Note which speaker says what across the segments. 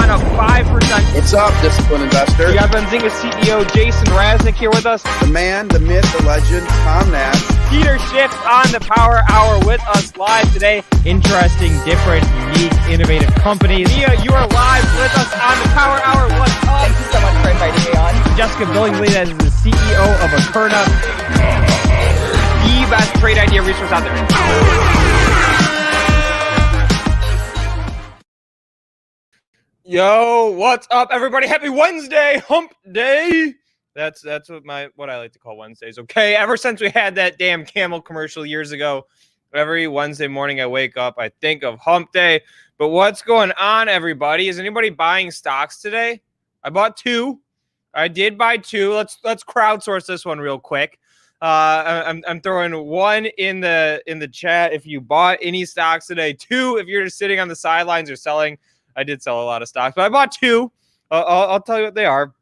Speaker 1: Bitcoin up 5%.
Speaker 2: What's up, disciplined investor?
Speaker 1: We got Benzinga CEO Jason Raznick here with us.
Speaker 2: The man, the myth, the legend, Tom Nash.
Speaker 1: Peter Schiff on the Power Hour with us live today. Interesting, different, unique, innovative companies. Mia, you are live with us on the Power Hour. What's up?
Speaker 3: Thank you so much for inviting me on.
Speaker 1: Jessica Billingsley, that is the CEO of Akerna. The best trade idea resource out there. Yo, what's up, everybody? Happy Wednesday, Hump Day. That's what I like to call Wednesdays. Okay, ever since we had that damn Camel commercial years ago, every Wednesday morning I wake up, I think of Hump Day. But what's going on, everybody? Is anybody buying stocks today? I bought two. I did buy two. Let's crowdsource this one real quick. I'm throwing one in the chat if you bought any stocks today. Two if you're just sitting on the sidelines or selling. I did sell a lot of stocks, but I bought two. I'll tell you what they are.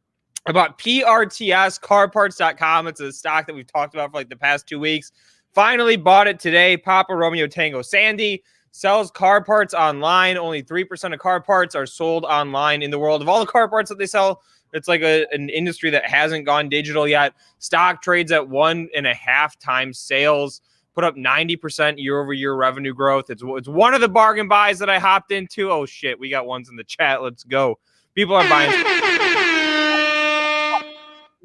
Speaker 1: I bought PRTS, carparts.com. It's a stock that we've talked about for like the past 2 weeks. Finally bought it today. Papa Romeo Tango Sandy sells car parts online. Only 3% of car parts are sold online in the world. Of all the car parts that they sell, it's like an industry that hasn't gone digital yet. Stock trades at 1.5 times sales. Put up 90% year-over-year revenue growth. It's one of the bargain buys that I hopped into. Oh, shit. We got ones in the chat. Let's go. People are buying.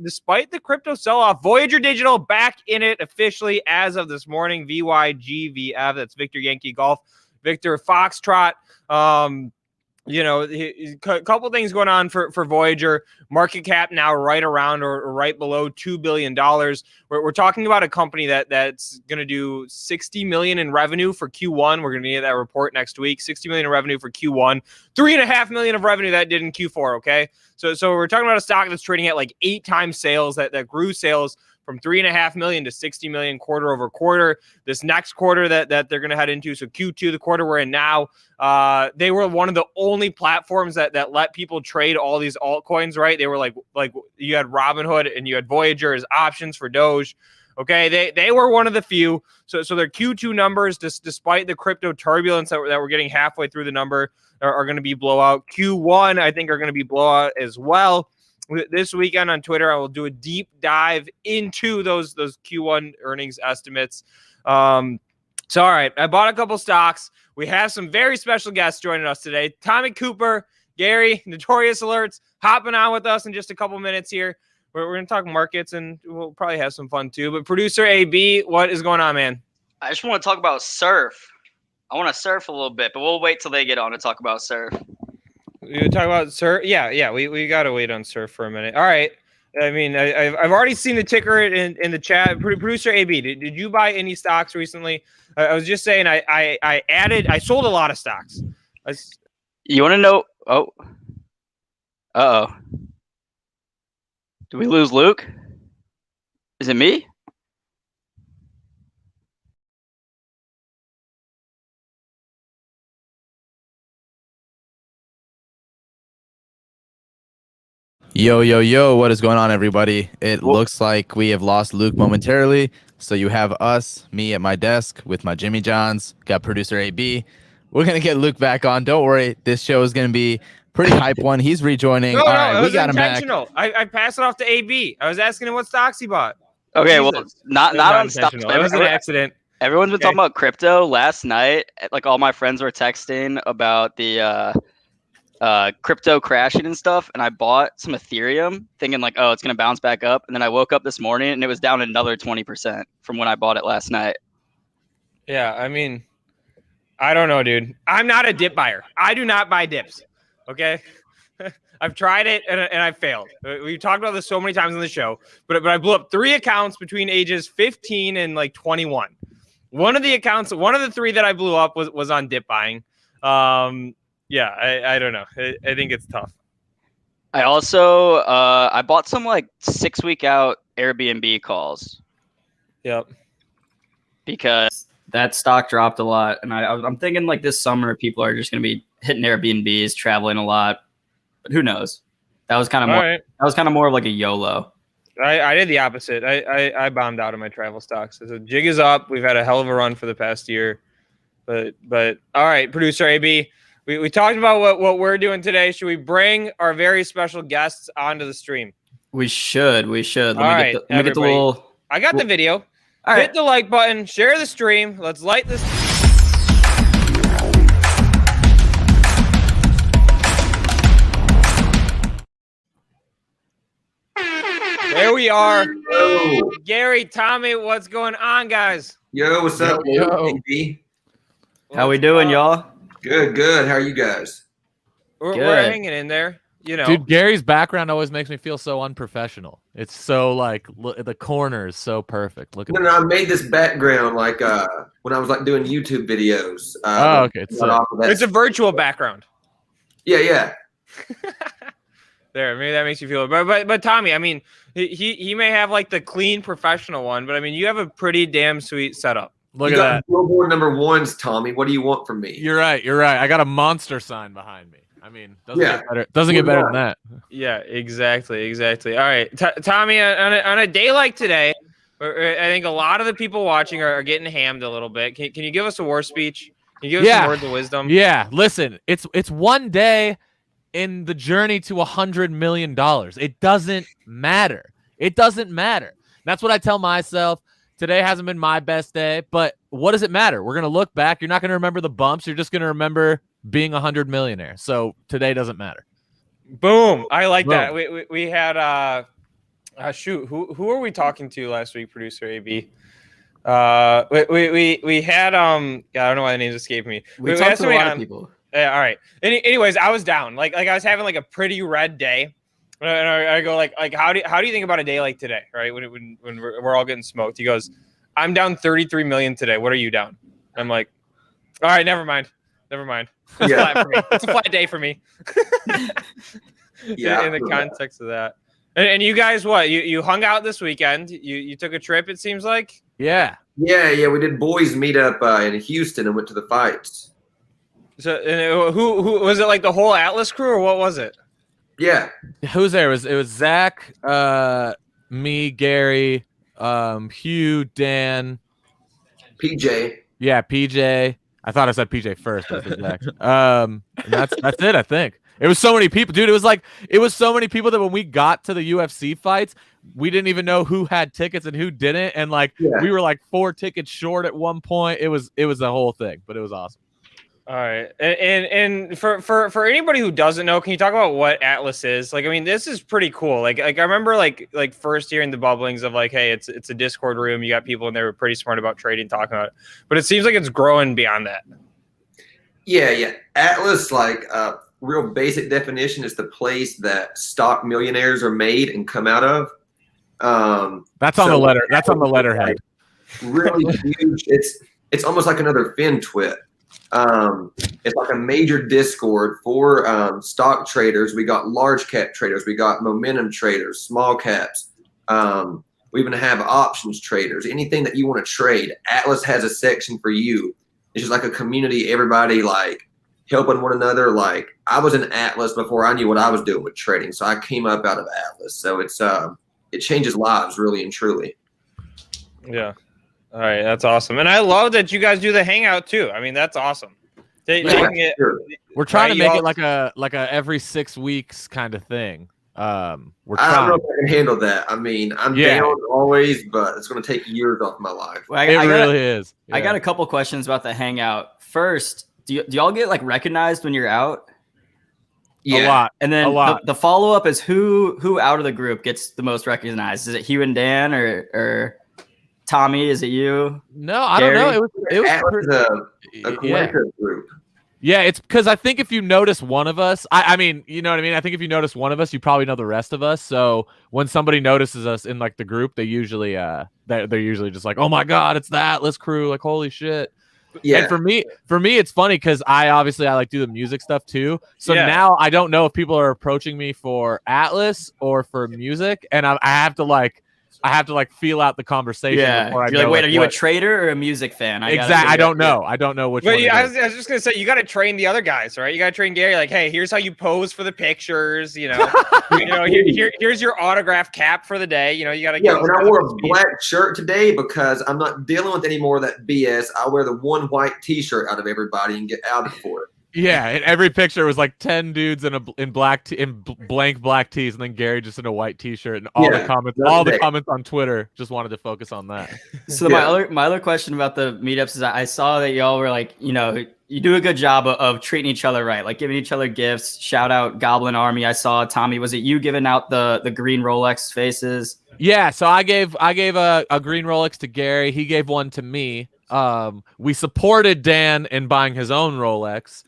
Speaker 1: Despite the crypto sell-off, Voyager Digital back in it officially as of this morning. VYGVF. That's Victor Yankee Golf. Victor Foxtrot. A couple things going on for Voyager. Market cap now right around or right below $2 billion. We're talking about a company that's going to do $60 million in revenue for Q1. We're going to get that report next week. $60 million in revenue for Q1. $3.5 million of revenue that did in Q4, okay? So we're talking about a stock that's trading at like 8 times sales, that grew sales from $3.5 million to $60 million quarter over quarter. This next quarter that they're going to head into, so Q2, the quarter we're in now, they were one of the only platforms that let people trade all these altcoins, right? They were like you had Robinhood and you had Voyager as options for Doge. Okay, they were one of the few. So their Q2 numbers, despite the crypto turbulence that we're getting halfway through the number, are going to be blowout. Q1, I think, are going to be blowout as well. This weekend on Twitter, I will do a deep dive into those Q1 earnings estimates. All right, I bought a couple stocks. We have some very special guests joining us today. Tommy Cooper, Gary, Notorious Alerts, hopping on with us in just a couple minutes here. We're going to talk markets, and we'll probably have some fun too. But producer AB, what is going on, man?
Speaker 4: I just want to talk about surf. I want to surf a little bit, but we'll wait till they get on to talk about surf.
Speaker 1: You talk about surf? Yeah. We got to wait on surf for a minute. All right. I mean, I've already seen the ticker in the chat. Producer AB, did you buy any stocks recently? I was just saying I sold a lot of stocks.
Speaker 4: You want to know? Oh. Uh-oh. Did we lose Luke? Is it me?
Speaker 5: Yo, what is going on, everybody? It looks like we have lost Luke momentarily. So you have us, me at my desk with my Jimmy Johns, got producer AB. We're going to get Luke back on. Don't worry. This show is going to be pretty hype one. He's rejoining.
Speaker 1: No,
Speaker 5: all right,
Speaker 1: we got him back. I passed it off to AB. I was asking him what stocks he bought.
Speaker 4: Okay, Jesus. Well, not on stocks.
Speaker 1: It was an accident.
Speaker 4: Everyone's been talking about crypto. Last night, like all my friends were texting about the crypto crashing and stuff, and I bought some Ethereum thinking like, oh, it's gonna bounce back up, and then I woke up this morning and it was down another 20% from when I bought it last night.
Speaker 1: Yeah, I mean, I don't know, dude. I'm not a dip buyer. I do not buy dips. Okay, I've tried it and I failed. We've talked about this so many times on the show, but I blew up 3 accounts between ages 15 and like 21. One of the 3 that I blew up was on dip buying. Yeah, I don't know. I think it's tough.
Speaker 4: I also I bought some like 6-week out Airbnb calls.
Speaker 1: Yep.
Speaker 4: Because
Speaker 6: that stock dropped a lot, and I'm thinking like this summer people are just going to be hitting Airbnbs, traveling a lot. But who knows? That was kind of more. Right. That was kind of more of like a YOLO.
Speaker 1: I did the opposite. I bombed out of my travel stocks. So jig is up. We've had a hell of a run for the past year. But all right, producer AB. we talked about what we're doing today. Should we bring our very special guests onto the stream?
Speaker 6: We should. Let me get the
Speaker 1: everybody.
Speaker 6: little.
Speaker 1: I got the video.
Speaker 6: All
Speaker 1: Hit
Speaker 6: right.
Speaker 1: the like button. Share the stream. Let's light this. There we are.
Speaker 3: Yo,
Speaker 1: Gary, Tommy, what's going on, guys?
Speaker 3: yo, what's up,
Speaker 5: Yo.
Speaker 3: AB?
Speaker 6: How we doing, y'all?
Speaker 3: Good, good. How are you guys?
Speaker 1: We're
Speaker 6: Good.
Speaker 1: hanging in there. You know,
Speaker 5: Dude, Gary's background always makes me feel so unprofessional. It's so like the corner is so perfect. Look at
Speaker 3: No, I made this background like when I was like doing YouTube videos.
Speaker 5: Oh, okay. It's
Speaker 3: off of that.
Speaker 1: it's a virtual background.
Speaker 3: Yeah.
Speaker 1: There, maybe that makes you feel. But Tommy, I mean, he may have like the clean professional one, but I mean, you have a pretty damn sweet setup.
Speaker 5: Look
Speaker 3: You
Speaker 5: at
Speaker 3: got
Speaker 5: that.
Speaker 3: Billboard #1s, Tommy. What do you want from me?
Speaker 5: You're right. I got a monster sign behind me. I mean, doesn't
Speaker 3: Yeah.
Speaker 5: get better. Doesn't get better than that.
Speaker 1: Yeah, exactly. All right, Tommy, on a day like today, I think a lot of the people watching are getting hammed a little bit. Can you give us a war speech? Can you give us some words of wisdom?
Speaker 5: Yeah. Listen, it's one day in the journey to $100 million. It doesn't matter. It doesn't matter. That's what I tell myself. Today hasn't been my best day, but what does it matter? We're gonna look back. You're not gonna remember the bumps. You're just gonna remember being 100 millionaire. So today doesn't matter.
Speaker 1: Boom! I like
Speaker 5: Boom.
Speaker 1: that. We had shoot, who are we talking to last week? Producer AB. We had I don't know why the names escaped me.
Speaker 6: We
Speaker 1: had
Speaker 6: talked to a
Speaker 1: somebody
Speaker 6: lot
Speaker 1: on-
Speaker 6: of people.
Speaker 1: Yeah, all right. Anyways, I was down. Like I was having like a pretty red day. And I go like how do you think about a day like today, right? When we're all getting smoked. He goes, I'm down 33 million today. What are you down? I'm like, all right, never mind. It's
Speaker 3: Yeah.
Speaker 1: flat for me. It's a flat day for me.
Speaker 3: Yeah.
Speaker 1: in the context of that. And you guys, what? You hung out this weekend. You took a trip, it seems like.
Speaker 5: Yeah.
Speaker 3: Yeah. We did boys meet up in Houston and went to the fights.
Speaker 1: So who was it? Like the whole Atlas crew, or what was it?
Speaker 3: Yeah.
Speaker 5: Who's there? It was Zach, me, Gary, Hugh, Dan.
Speaker 3: PJ.
Speaker 5: Yeah, PJ. I thought I said PJ first, but it's Zach. And that's it. I think it was so many people, dude. It was so many people that when we got to the UFC fights, we didn't even know who had tickets and who didn't, and we were like 4 tickets short at one point. It was the whole thing, but it was awesome.
Speaker 1: All right, and for anybody who doesn't know, can you talk about what Atlas is? Like, I mean, this is pretty cool. Like I remember like first hearing the bubblings of like, hey, it's a Discord room. You got people in there who are pretty smart about trading, talking about it. But it seems like it's growing beyond that.
Speaker 3: Yeah. Atlas, like real basic definition, is the place that stock millionaires are made and come out of.
Speaker 5: That's on the letter. That's on the letterhead.
Speaker 3: Really huge. It's almost like another FinTwit. It's like a major Discord for stock traders. We got large cap traders. We got momentum traders, small caps. We even have options traders. Anything that you want to trade, Atlas has a section for you. It's just like a community. Everybody like helping one another. Like I was in Atlas before I knew what I was doing with trading, so I came up out of Atlas. So it changes lives really and truly.
Speaker 1: Yeah. All right, that's awesome, and I love that you guys do the hangout too. I mean, that's awesome.
Speaker 3: Sure.
Speaker 5: We're trying
Speaker 1: Right,
Speaker 5: to make
Speaker 1: you
Speaker 5: it like a every 6 weeks kind of thing. We're
Speaker 3: I don't know
Speaker 5: trying.
Speaker 3: if I can handle that. I mean, I'm
Speaker 5: Yeah.
Speaker 3: down always, but it's going to take years off my life.
Speaker 6: Well,
Speaker 5: It really is.
Speaker 6: I
Speaker 5: Yeah.
Speaker 6: got a couple questions about the hangout. First, do y'all get like recognized when you're out?
Speaker 5: A lot.
Speaker 6: And then
Speaker 5: A lot.
Speaker 6: the follow up is who out of the group gets the most recognized? Is it Hugh and Dan or Tommy? Is it you?
Speaker 5: No, I don't know. It was
Speaker 3: Atlas is a
Speaker 5: yeah.
Speaker 3: collective group.
Speaker 5: Yeah, it's because I think if you notice one of us, I mean, you know what I mean? I think if you notice one of us, you probably know the rest of us. So when somebody notices us in like the group, they usually they're usually just like, oh my God, it's the Atlas crew, like holy shit.
Speaker 3: Yeah.
Speaker 5: And for me, it's funny because I like do the music stuff too. So
Speaker 1: Yeah.
Speaker 5: now I don't know if people are approaching me for Atlas or for music, and I have to feel out the conversation. Before I
Speaker 6: You're like,
Speaker 5: know,
Speaker 6: wait, are you a
Speaker 5: what-
Speaker 6: trader or a music fan?
Speaker 5: Exactly. I don't know. I don't know which
Speaker 1: But
Speaker 5: one.
Speaker 1: I
Speaker 5: it
Speaker 1: was
Speaker 5: is.
Speaker 1: just gonna say, you got to train the other guys, right? You got to train Gary. Like, hey, here's how you pose for the pictures. You know, here's your autograph cap for the day. You know, you got to.
Speaker 3: Yeah, and I wore a black shirt today because I'm not dealing with any more of that BS. I wear the one white T-shirt out of everybody and get outed for it.
Speaker 5: Yeah, and every picture was like 10 dudes in blank black tees, and then Gary just in a white t-shirt, and all the comments on Twitter just wanted to focus on that.
Speaker 6: So my other question about the meetups is I saw that y'all were like, you do a good job of treating each other right, like giving each other gifts. Shout out Goblin Army. I saw Tommy. Was it you giving out the green Rolex faces?
Speaker 5: Yeah, so I gave a green Rolex to Gary. He gave one to me. We supported Dan in buying his own Rolex.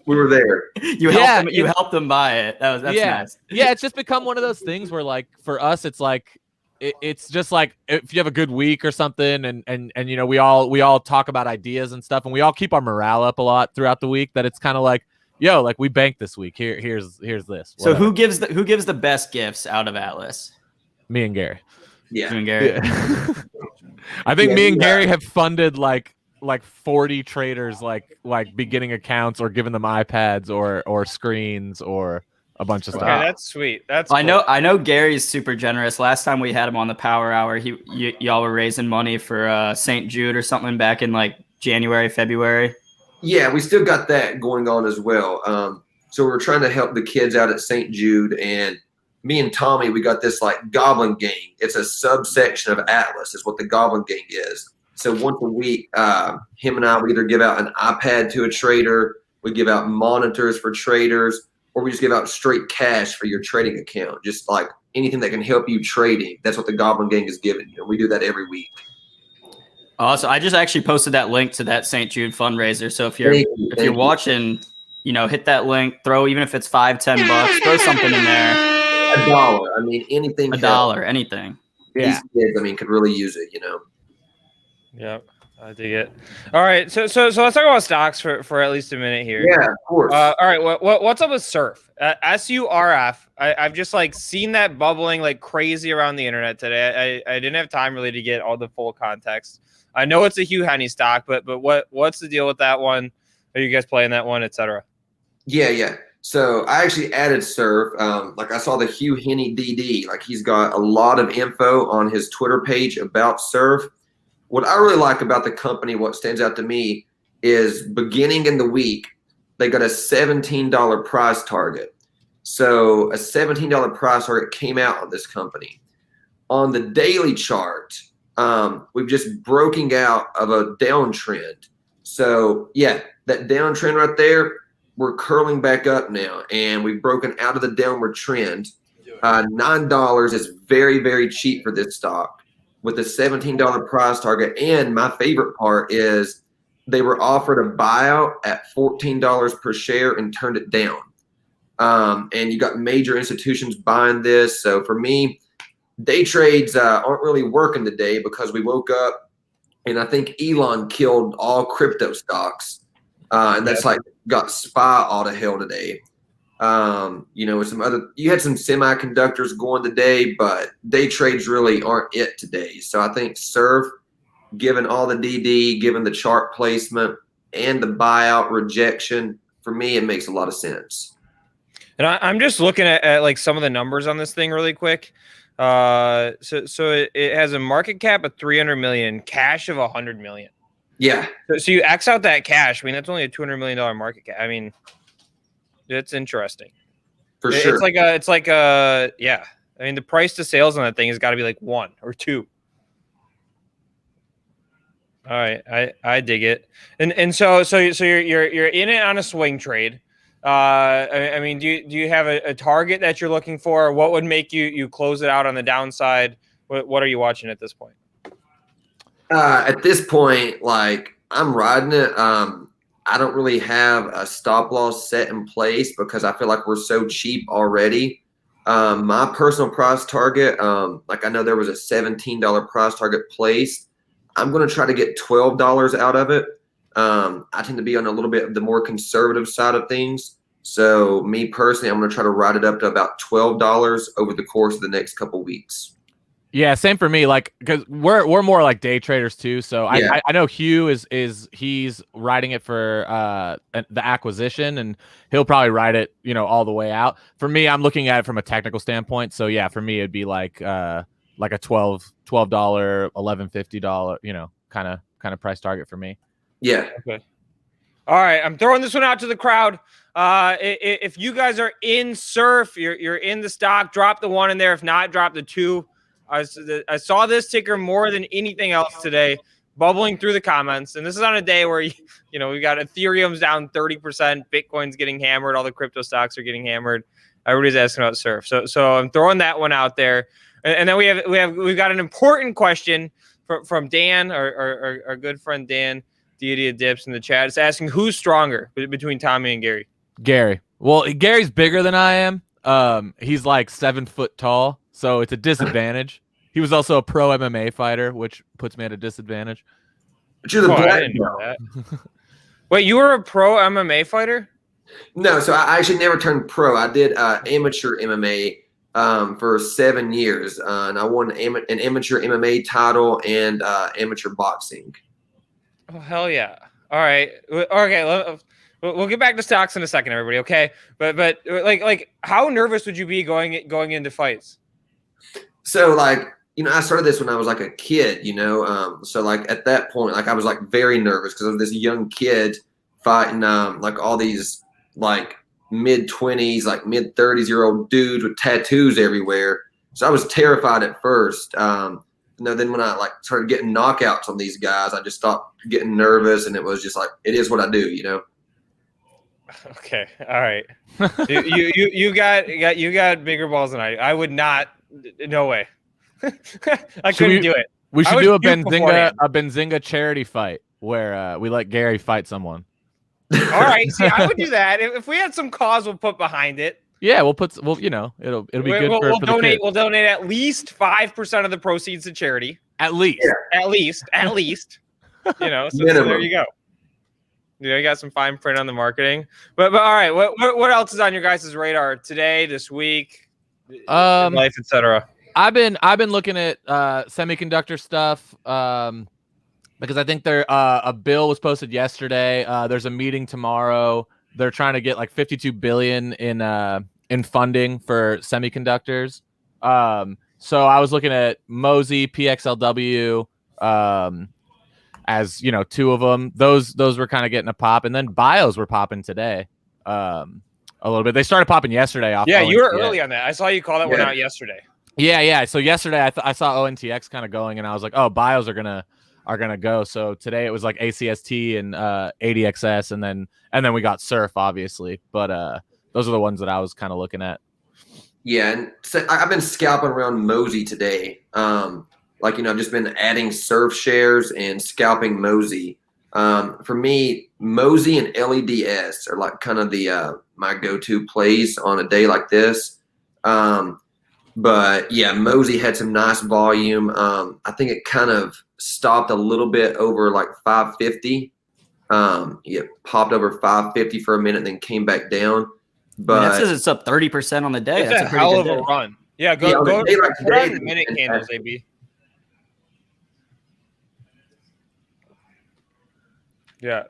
Speaker 3: We were there.
Speaker 6: You helped him buy it. That's nice.
Speaker 5: Yeah, it's just become one of those things where, like, for us, it's like it's just like if you have a good week or something, and we all talk about ideas and stuff, and we all keep our morale up a lot throughout the week. That it's kind of like, yo, like we banked this week. Here's this.
Speaker 6: So who gives the best gifts out of Atlas?
Speaker 5: Me and Gary.
Speaker 3: Yeah.
Speaker 6: You and Gary.
Speaker 5: Yeah. I think me and Gary have funded like 40 traders like beginning accounts or given them iPads or screens or a bunch of stuff.
Speaker 1: Okay, that's sweet. That's
Speaker 6: I know Gary's super generous. Last time we had him on the Power Hour, y'all were raising money for St. Jude or something back in like January, February.
Speaker 3: Yeah, we still got that going on as well. So we're trying to help the kids out at St. Jude, and me and Tommy, we got this like Goblin Gang. It's a subsection of Atlas is what the Goblin Gang is. So once a week, him and I, we either give out an iPad to a trader, we give out monitors for traders, or we just give out straight cash for your trading account. Just like anything that can help you trading. That's what the Goblin Gang is giving you. We do that every week.
Speaker 6: So I just actually posted that link to that St. Jude fundraiser. So if you're watching, hit that link, throw, even if it's $5-10, throw something in there.
Speaker 3: $1. I mean, anything.
Speaker 6: $1, anything.
Speaker 3: Yeah. These kids, could really use it,
Speaker 1: Yep, I dig it. All right, so let's talk about stocks for at least a minute here.
Speaker 3: Yeah, of course.
Speaker 1: All right, what's up with Surf? SURF. I've just like seen that bubbling like crazy around the internet today. I didn't have time really to get all the full context. I know it's a Hugh Henney stock, but what's the deal with that one? Are you guys playing that one, etc.?
Speaker 3: Yeah. So I actually added Surf. Like I saw the Hugh Henney DD. Like he's got a lot of info on his Twitter page about Surf. What I really like about the company, what stands out to me, is beginning in the week, they got a $17 price target. So a $17 price target came out on this company. On the daily chart, we've just broken out of a downtrend. So yeah, that downtrend right there, we're curling back up now, and we've broken out of the downward trend. $9 is very, very cheap for this stock with a $17 price target. And my favorite part is they were offered a buyout at $14 per share and turned it down. And you got major institutions buying this. So for me, day trades aren't really working today because we woke up and I think Elon killed all crypto stocks. And that's like got SPY all to hell today. With some other, you had some semiconductors going today, but day trades really aren't it today. So I think Surf, given all the DD, given the chart placement and the buyout rejection, for me, it makes a lot of sense.
Speaker 1: And I'm just looking at like some of the numbers on this thing really quick. So it has a market cap of 300 million, cash of 100 million.
Speaker 3: Yeah.
Speaker 1: So you X out that cash. I mean, that's only a $200 million market cap. I mean, it's interesting.
Speaker 3: For sure.
Speaker 1: It's like yeah. I mean, the price to sales on that thing has got to be like 1 or 2. All right, I dig it. And so you're in it on a swing trade. I mean, do you have a target that you're looking for? What would make you close it out on the downside? What are you watching at this point?
Speaker 3: At this point, like I'm riding it. I don't really have a stop loss set in place because I feel like we're so cheap already. My personal price target, like I know there was a $17 price target placed. I'm going to try to get $12 out of it. I tend to be on a little bit of the more conservative side of things. So me personally, I'm going to try to ride it up to about $12 over the course of the next couple weeks.
Speaker 5: Yeah, same for me. Like, because we're more like day traders too. So yeah. I know Hugh he's riding it for the acquisition, and he'll probably ride it all the way out. For me, I'm looking at it from a technical standpoint. So yeah, for me it'd be like a $12, $11.50 kind of price target for me.
Speaker 3: Yeah.
Speaker 1: Okay. All right, I'm throwing this one out to the crowd. If you guys are in surf, you're in the stock, drop the 1 in there. If not, drop the 2. I saw this ticker more than anything else today, bubbling through the comments. And this is on a day where, we got Ethereum's down 30%, Bitcoin's getting hammered, all the crypto stocks are getting hammered. Everybody's asking about surf. So I'm throwing that one out there. And then we've got an important question from Dan, our good friend Dan, Deity of Dips in the chat. It's asking who's stronger between Tommy and Gary.
Speaker 5: Gary. Well, Gary's bigger than I am. He's like 7 foot tall, so it's a disadvantage. He was also a pro MMA fighter, which puts me at a disadvantage.
Speaker 3: But you're the
Speaker 1: I
Speaker 3: black
Speaker 1: didn't know
Speaker 3: belt.
Speaker 1: that. Wait, you were a pro MMA fighter?
Speaker 3: No, so I actually never turned pro. I did amateur MMA for 7 years, and I won an amateur MMA title and amateur boxing.
Speaker 1: Oh, hell yeah. All right. Okay. We'll get back to stocks in a second, everybody. Okay. But like how nervous would you be going into fights?
Speaker 3: So I started this when I was like a kid, so like at that point, like I was like very nervous because of this young kid fighting like all these like mid-20s, like mid-30s-year-old dudes with tattoos everywhere. So I was terrified at first. Then when I like started getting knockouts on these guys, I just stopped getting nervous, and it was just like, it is what I do,
Speaker 1: Okay, all right. you got bigger balls than I would not. No way. I couldn't do it.
Speaker 5: We should do a Benzinga charity fight where we let Gary fight someone.
Speaker 1: All right, see, I would do that if we had some cause we'll put behind it.
Speaker 5: Yeah, it'll be good.
Speaker 1: We'll donate. We'll donate at least 5% of the proceeds to charity.
Speaker 5: At least.
Speaker 1: Yeah. At least. So there you go. You got some fine print on the marketing. But all right, what else is on your guys' radar today, this week, life, etc.?
Speaker 5: I've been looking at semiconductor stuff because I think a bill was posted yesterday. There's a meeting tomorrow. They're trying to get like $52 billion in funding for semiconductors. So I was looking at Mosey, PXLW, as 2 of them. Those were kind of getting a pop, and then bios were popping today a little bit. They started popping yesterday.
Speaker 1: Yeah, you were early on that. I saw you call that one out yesterday.
Speaker 5: Yeah. So yesterday I saw ONTX kind of going, and I was like, oh, bios are gonna go. So today it was like ACST and ADXS, and then we got Surf, obviously. But those are the ones that I was kind of looking at.
Speaker 3: Yeah, and so I've been scalping around Mosey today. I've just been adding Surf shares and scalping Mosey. For me, Mosey and LEDS are like kind of the my go-to plays on a day like this. But yeah, Mosey had some nice volume. I think it kind of stopped a little bit over like 550. It popped over 550 for a minute and then came back down. But
Speaker 6: that says it's up 30% on the day.
Speaker 1: It's
Speaker 6: That's
Speaker 1: a
Speaker 6: pretty
Speaker 1: hell
Speaker 6: good
Speaker 1: of a
Speaker 6: day.
Speaker 1: run. Yeah, go
Speaker 3: like
Speaker 1: put on
Speaker 3: today,
Speaker 1: the minute candles, AB. Yeah.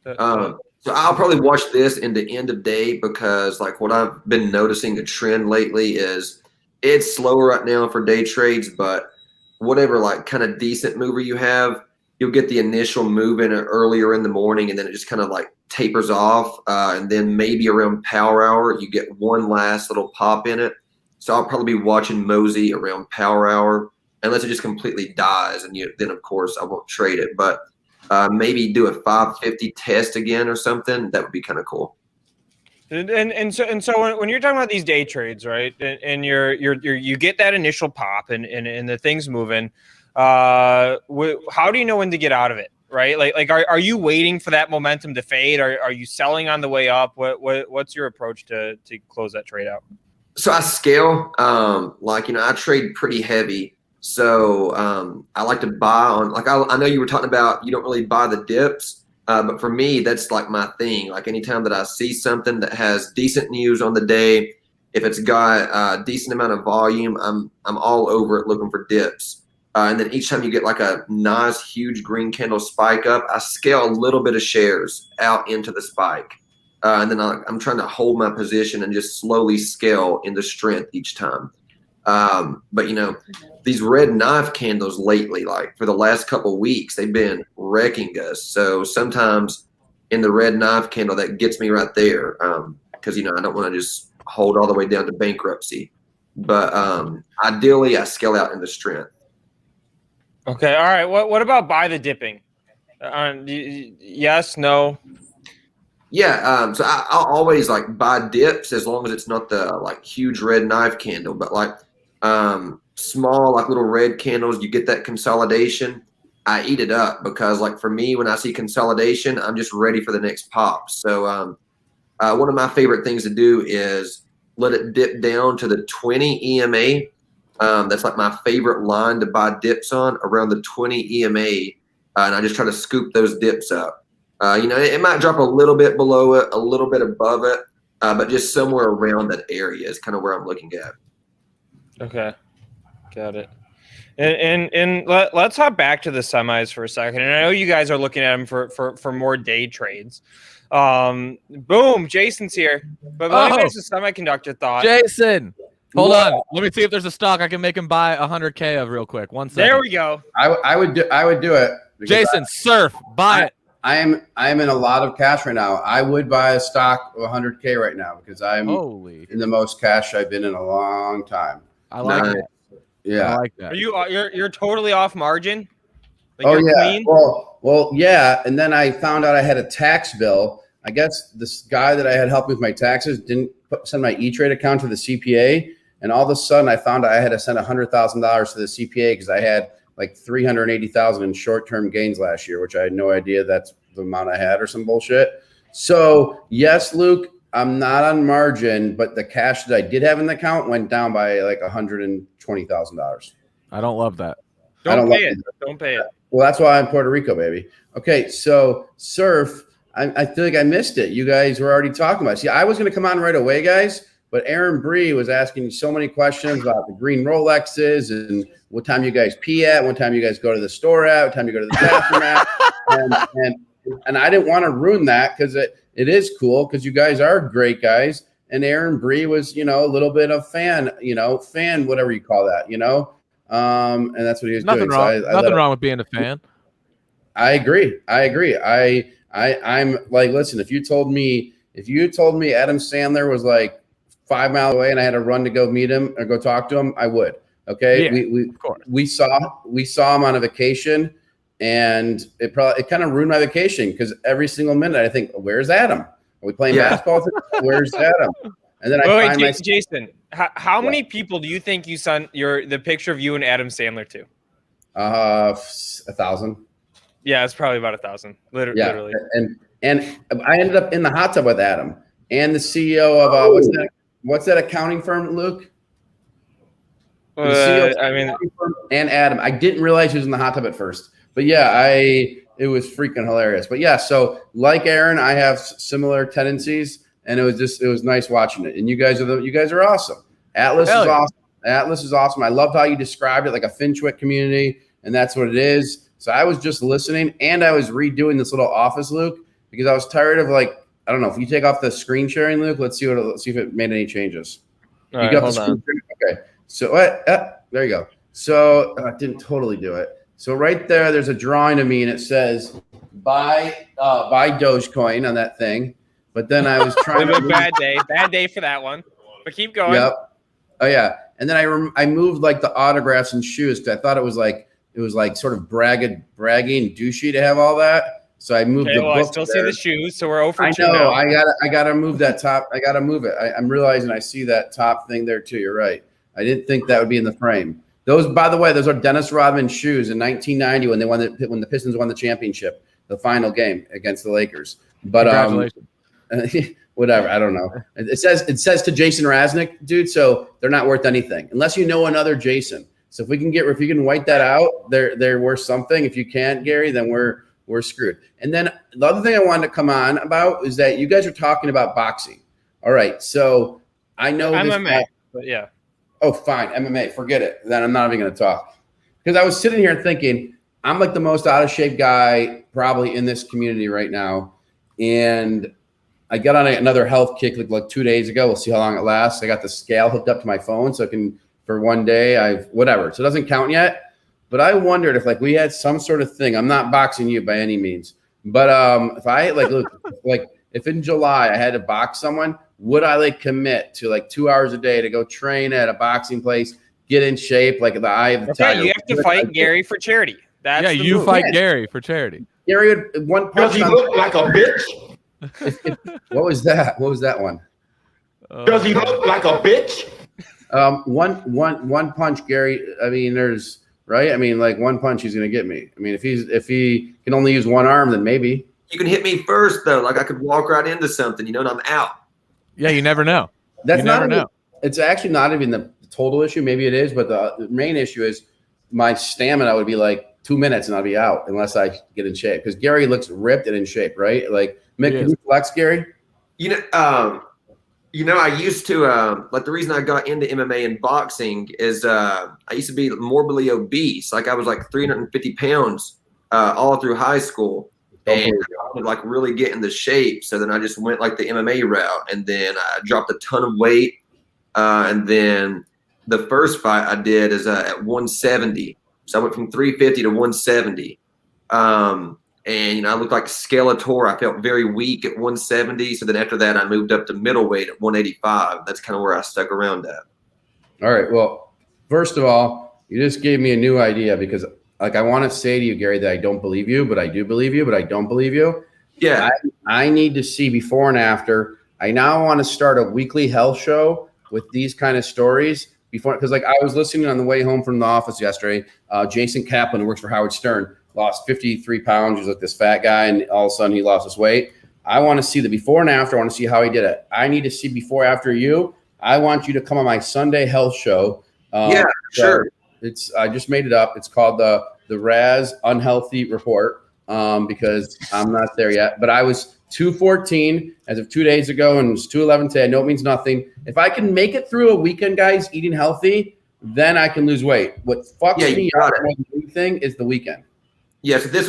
Speaker 3: So I'll probably watch this into end of day because like what I've been noticing a trend lately is it's slower right now for day trades, but whatever like kind of decent mover you have, you'll get the initial move in earlier in the morning, and then it just kind of like tapers off, and then maybe around power hour you get one last little pop in it. So I'll probably be watching Mosey around power hour unless it just completely dies, and then of course I won't trade it, but maybe do a 550 test again or something. That would be kind of cool.
Speaker 1: And so when you're talking about these day trades, right, and you get that initial pop and the thing's moving, how do you know when to get out of it, right? Like are you waiting for that momentum to fade? Are you selling on the way up? What's your approach to close that trade out?
Speaker 3: So I scale, I trade pretty heavy. So I like to buy on, like I know you were talking about you don't really buy the dips, but for me that's like my thing. Like anytime that I see something that has decent news on the day, if it's got a decent amount of volume, I'm all over it looking for dips. And then each time you get like a nice huge green candle spike up, I scale a little bit of shares out into the spike. And then I'm trying to hold my position and just slowly scale into strength each time. But these red knife candles lately, like for the last couple of weeks, they've been wrecking us. So sometimes in the red knife candle, that gets me right there. Because, I don't want to just hold all the way down to bankruptcy. But ideally, I scale out into strength.
Speaker 1: Okay. All right. What about buy the dipping? Yes, no.
Speaker 3: Yeah, so I'll always like buy dips as long as it's not the like huge red knife candle, but like small like little red candles, you get that consolidation. I eat it up because like for me, when I see consolidation, I'm just ready for the next pop. So one of my favorite things to do is let it dip down to the 20 EMA. That's like my favorite line to buy dips on, around the 20 EMA, and I just try to scoop those dips up. It might drop a little bit below it, a little bit above it, but just somewhere around that area is kind of where I'm looking at.
Speaker 1: Okay, got it. And let's hop back to the semis for a second. And I know you guys are looking at them for more day trades. Boom, Jason's here. But let me finish the semiconductor thought.
Speaker 5: Jason, hold on. Let me see if there's a stock I can make him buy 100K of real quick. 1 second.
Speaker 1: There we go.
Speaker 2: I would do it.
Speaker 5: Jason, surf, buy it.
Speaker 2: I am in a lot of cash right now. I would buy a stock of 100K right now because I'm in the most cash I've been in a long time.
Speaker 5: I like that.
Speaker 2: Yeah,
Speaker 5: I like that.
Speaker 1: Are you're totally off margin? Like
Speaker 2: oh
Speaker 1: you're
Speaker 2: yeah.
Speaker 1: clean?
Speaker 2: Well, yeah. And then I found out I had a tax bill. I guess this guy that I had helped me with my taxes didn't send my E-Trade account to the CPA, and all of a sudden I found out I had to send $100,000 to the CPA because I had like 380,000 in short-term gains last year, which I had no idea that's the amount I had or some bullshit. So yes, Luke, I'm not on margin, but the cash that I did have in the account went down by like $120,000.
Speaker 5: I don't love that.
Speaker 1: Don't pay it.
Speaker 2: Well, that's why I'm Puerto Rico, baby. Okay, so surf. I feel like I missed it. You guys were already talking about it. See, I was going to come on right away, guys, but Aaron Bree was asking so many questions about the green Rolexes and what time you guys pee at, what time you guys go to the store at, what time you go to the bathroom at. And I didn't want to ruin that because it is cool because you guys are great guys. And Aaron Bree was, a little bit of fan, whatever you call that, and that's what he was doing.
Speaker 5: Nothing wrong with being a fan.
Speaker 2: I agree. I'm like, listen, if you told me Adam Sandler was like 5 miles away and I had to run to go meet him or go talk to him, I would. Okay.
Speaker 5: Yeah,
Speaker 2: we saw him on a vacation, and it kind of ruined my vacation because every single minute I think, where's Adam? Are we playing basketball? Where's Adam? And then I find myself,
Speaker 1: Jason, how many people do you think you sent the picture of you and Adam Sandler to?
Speaker 2: 1,000.
Speaker 1: Yeah, it's probably about 1,000. Literally.
Speaker 2: And I ended up in the hot tub with Adam and the CEO of what's that accounting firm, Luke? And Adam. I didn't realize he was in the hot tub at first, but yeah, it was freaking hilarious. But yeah, so like Aaron, I have similar tendencies, and it was nice watching it. And you guys are awesome. Atlas is awesome. Atlas is awesome. I loved how you described it, like a FinTwit community, and that's what it is. So I was just listening, and I was redoing this little office, Luke, because I was tired of I don't know if you take off the screen sharing, Luke. Let's see if it made any changes.
Speaker 1: All right, hold on.
Speaker 2: Okay. So there you go. So I didn't totally do it. So right there's a drawing of me, and it says buy Dogecoin on that thing. But then I was trying to
Speaker 1: bad day for that one. But keep going.
Speaker 2: Yep. Oh yeah. And then I moved like the autographs and shoes because I thought it was like sort of bragging and douchey to have all that. So I moved the book.
Speaker 1: I still see the shoes, so we're over.
Speaker 2: I know. Now. I gotta move that top. I gotta move it. I'm realizing I see that top thing there too. You're right. I didn't think that would be in the frame. Those, by the way, those are Dennis Rodman shoes in 1990 when the Pistons won the championship, the final game against the Lakers. But
Speaker 5: congratulations.
Speaker 2: Whatever. I don't know. It says to Jason Raznick, dude. So they're not worth anything unless you know another Jason. So if you can white that out, they're worth something. If you can't, Gary, then we're screwed. And then the other thing I wanted to come on about is that you guys are talking about boxing. All right. So I know
Speaker 1: MMA, but yeah.
Speaker 2: Oh, fine. MMA. Forget it. Then I'm not even going to talk. Because I was sitting here thinking, I'm like the most out of shape guy probably in this community right now. And I got on another health kick like 2 days ago. We'll see how long it lasts. I got the scale hooked up to my phone so I can, for one day, whatever. So it doesn't count yet. But I wondered if we had some sort of thing. I'm not boxing you by any means. But if I if in July I had to box someone, would I like commit to like 2 hours a day to go train at a boxing place, get in shape like the eye of the tiger?
Speaker 1: You have to fight Gary for charity. That's the
Speaker 7: you
Speaker 1: move.
Speaker 7: fight Gary for charity.
Speaker 2: Gary would one punch.
Speaker 8: Does he look like a bitch?
Speaker 2: What was that? What was that one?
Speaker 8: Does he look like a bitch?
Speaker 2: One punch, Gary. I mean, there's right. I mean, like one punch, he's gonna get me. I mean, if he can only use one arm, then maybe.
Speaker 3: You can hit me first though. Like I could walk right into something, and I'm out.
Speaker 7: Yeah, you never know.
Speaker 2: That's
Speaker 7: you
Speaker 2: not
Speaker 7: never know.
Speaker 2: It's actually not even the total issue. Maybe it is, but the main issue is my stamina would be like 2 minutes and I'll be out unless I get in shape. Because Gary looks ripped and in shape, right? Like, Mick, can you flex, Gary?
Speaker 3: I used to like the reason I got into MMA and boxing is I used to be morbidly obese. Like I was like 350 pounds all through high school. And I would like really get into shape. So then I just went like the MMA route, and then I dropped a ton of weight. And then the first fight I did is at 170. So I went from 350 to 170. And I looked like Skeletor. I felt very weak at 170. So then after that, I moved up to middleweight at 185. That's kind of where I stuck around at.
Speaker 2: All right. Well, first of all, you just gave me a new idea because like I want to say to you, Gary, that I don't believe you, but I do believe you, but I don't believe you.
Speaker 3: Yeah.
Speaker 2: I need to see before and after. I now want to start a weekly health show with these kind of stories before, because like I was listening on the way home from the office yesterday. Jason Kaplan, who works for Howard Stern, lost 53 pounds. He's like this fat guy, and all of a sudden he lost his weight. I want to see the before and after. I want to see how he did it. I need to see before after you. I want you to come on my Sunday health show.
Speaker 3: Sure.
Speaker 2: I just made it up. It's called the Raz Unhealthy Report because I'm not there yet. But I was 214 as of 2 days ago, and it's 211 today. I know it means nothing. If I can make it through a weekend, guys, eating healthy, then I can lose weight. What fucks me up more than anything is the weekend.
Speaker 3: Yeah, so this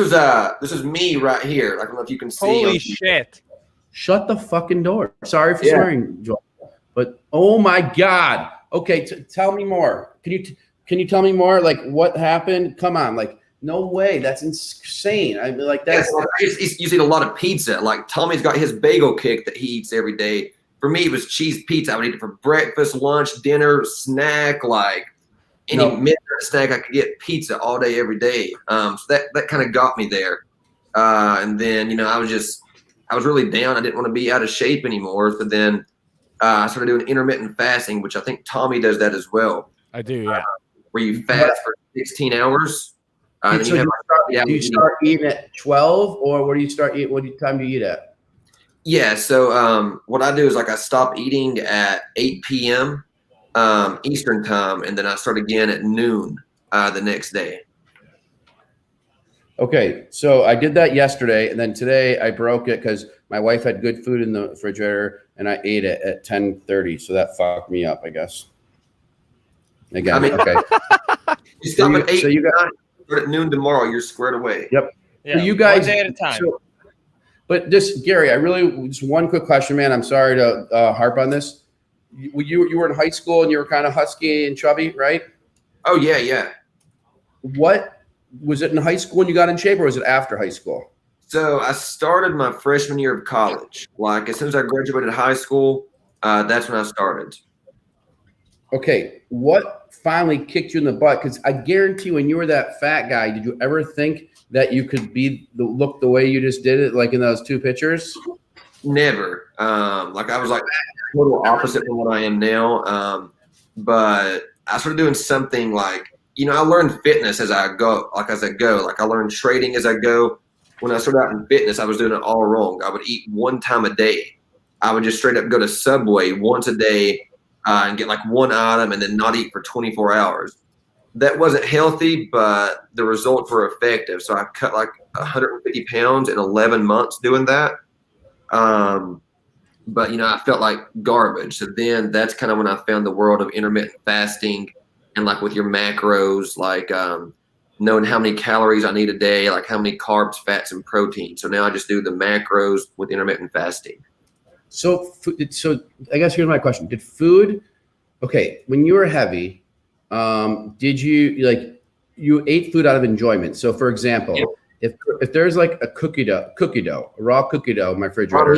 Speaker 3: is me right here. Like, I don't know if you can see.
Speaker 1: Holy shit.
Speaker 2: Shut the fucking door. Sorry for swearing, Joel. But oh my God. Okay, tell me more. Can you tell me more? Like what happened? Come on, like no way. That's insane. I mean, like that's.
Speaker 3: You eat a lot of pizza. Like Tommy's got his bagel kick that he eats every day. For me, it was cheese pizza. I would eat it for breakfast, lunch, dinner, snack, like any midnight snack. I could get pizza all day, every day. So that kind of got me there. And then I was really down. I didn't want to be out of shape anymore. So then I started doing intermittent fasting, which I think Tommy does that as well.
Speaker 7: I do, yeah.
Speaker 3: Where you fast for 16 hours.
Speaker 2: Do you start eating at 12, or what do you start eating? What time do you eat at?
Speaker 3: Yeah, so what I do is like I stop eating at 8 p.m. Eastern time, and then I start again at noon the next day.
Speaker 2: Okay, so I did that yesterday, and then today I broke it because my wife had good food in the refrigerator, and I ate it at 10:30, so that fucked me up, I guess. Again, okay.
Speaker 3: You stop at 8. So you got at noon tomorrow. You're squared away.
Speaker 2: Yep.
Speaker 1: Yeah,
Speaker 2: so you guys,
Speaker 1: 1 day at a time.
Speaker 2: But just Gary, just one quick question, man. I'm sorry to harp on this. You were in high school and you were kind of husky and chubby, right?
Speaker 3: Oh yeah.
Speaker 2: What was it in high school when you got in shape, or was it after high school?
Speaker 3: So I started my freshman year of college. Like as soon as I graduated high school, that's when I started.
Speaker 2: Okay, what finally kicked you in the butt? Because I guarantee when you were that fat guy, did you ever think that you could look the way you just did it, like in those two pictures?
Speaker 3: Never. Like I was like total opposite from what I am now. But I started doing something like, I learned fitness as I go. Like I learned trading as I go. When I started out in fitness, I was doing it all wrong. I would eat one time a day. I would just straight up go to Subway once a day. And get like one item and then not eat for 24 hours. That wasn't healthy, but the results were effective. So I cut like 150 pounds in 11 months doing that. But I felt like garbage. So then that's kind of when I found the world of intermittent fasting and like with your macros, like knowing how many calories I need a day, like how many carbs, fats, and protein. So now I just do the macros with intermittent fasting.
Speaker 2: So I guess here's my question. Did food, when you were heavy, did you you ate food out of enjoyment? So for example, If there's like a raw cookie dough in my refrigerator,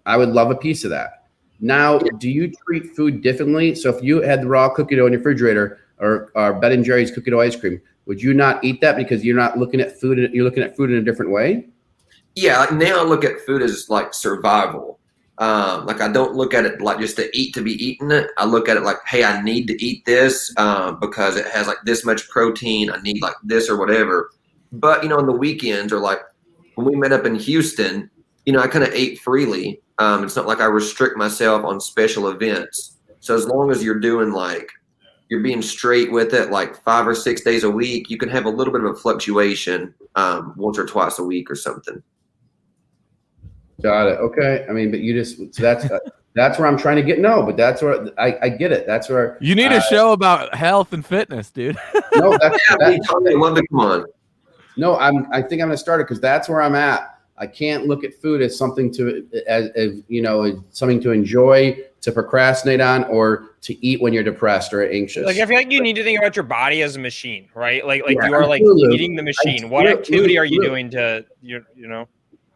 Speaker 2: I would love a piece of that. Now, do you treat food differently? So if you had the raw cookie dough in your refrigerator or Ben & Jerry's cookie dough ice cream, would you not eat that because you're not looking at food? You're looking at food in a different way?
Speaker 3: Yeah, like now I look at food as like survival. Like I don't look at it like just to eat to be eating it. I look at it like, hey, I need to eat this because it has like this much protein. I need like this or whatever. But on the weekends or like when we met up in Houston, I kind of ate freely. It's not like I restrict myself on special events. So as long as you're doing like you're being straight with it, like 5 or 6 days a week, you can have a little bit of a fluctuation once or twice a week or something.
Speaker 2: Got it. Okay. I mean, but that's where I'm trying to get. No, but that's where I get it. That's where
Speaker 7: You need a show about health and fitness, dude.
Speaker 2: No,
Speaker 3: I love to come on.
Speaker 2: No, I think I'm going to start it because that's where I'm at. I can't look at food as something as something to enjoy, to procrastinate on, or to eat when you're depressed or anxious.
Speaker 1: Like I feel like you need to think about your body as a machine, right? Like
Speaker 2: Yeah,
Speaker 1: you are like
Speaker 2: absolutely.
Speaker 1: eating the machine. What activity are you doing to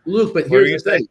Speaker 2: Luke, but here's the thing.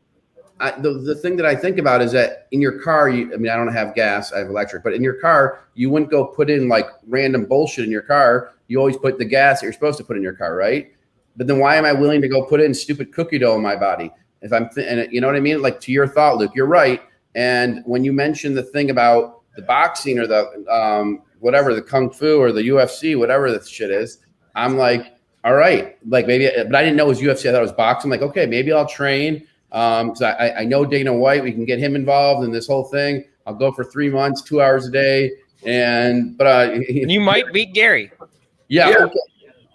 Speaker 2: The thing that I think about is that in your car, I don't have gas, I have electric, but in your car, you wouldn't go put in like random bullshit in your car. You always put the gas that you're supposed to put in your car, right? But then why am I willing to go put in stupid cookie dough in my body? If I'm, you know what I mean? Like to your thought, Luke, you're right. And when you mentioned the thing about the boxing or the whatever, the kung fu or the UFC, whatever the shit is, I'm like, all right, like maybe, but I didn't know it was UFC. I thought it was boxing. I'm like, okay, maybe I'll train. Because I know Dana White, we can get him involved in this whole thing. I'll go for 3 months, 2 hours a day, but
Speaker 1: you might beat Gary.
Speaker 2: Yeah,
Speaker 3: Yeah.
Speaker 2: okay.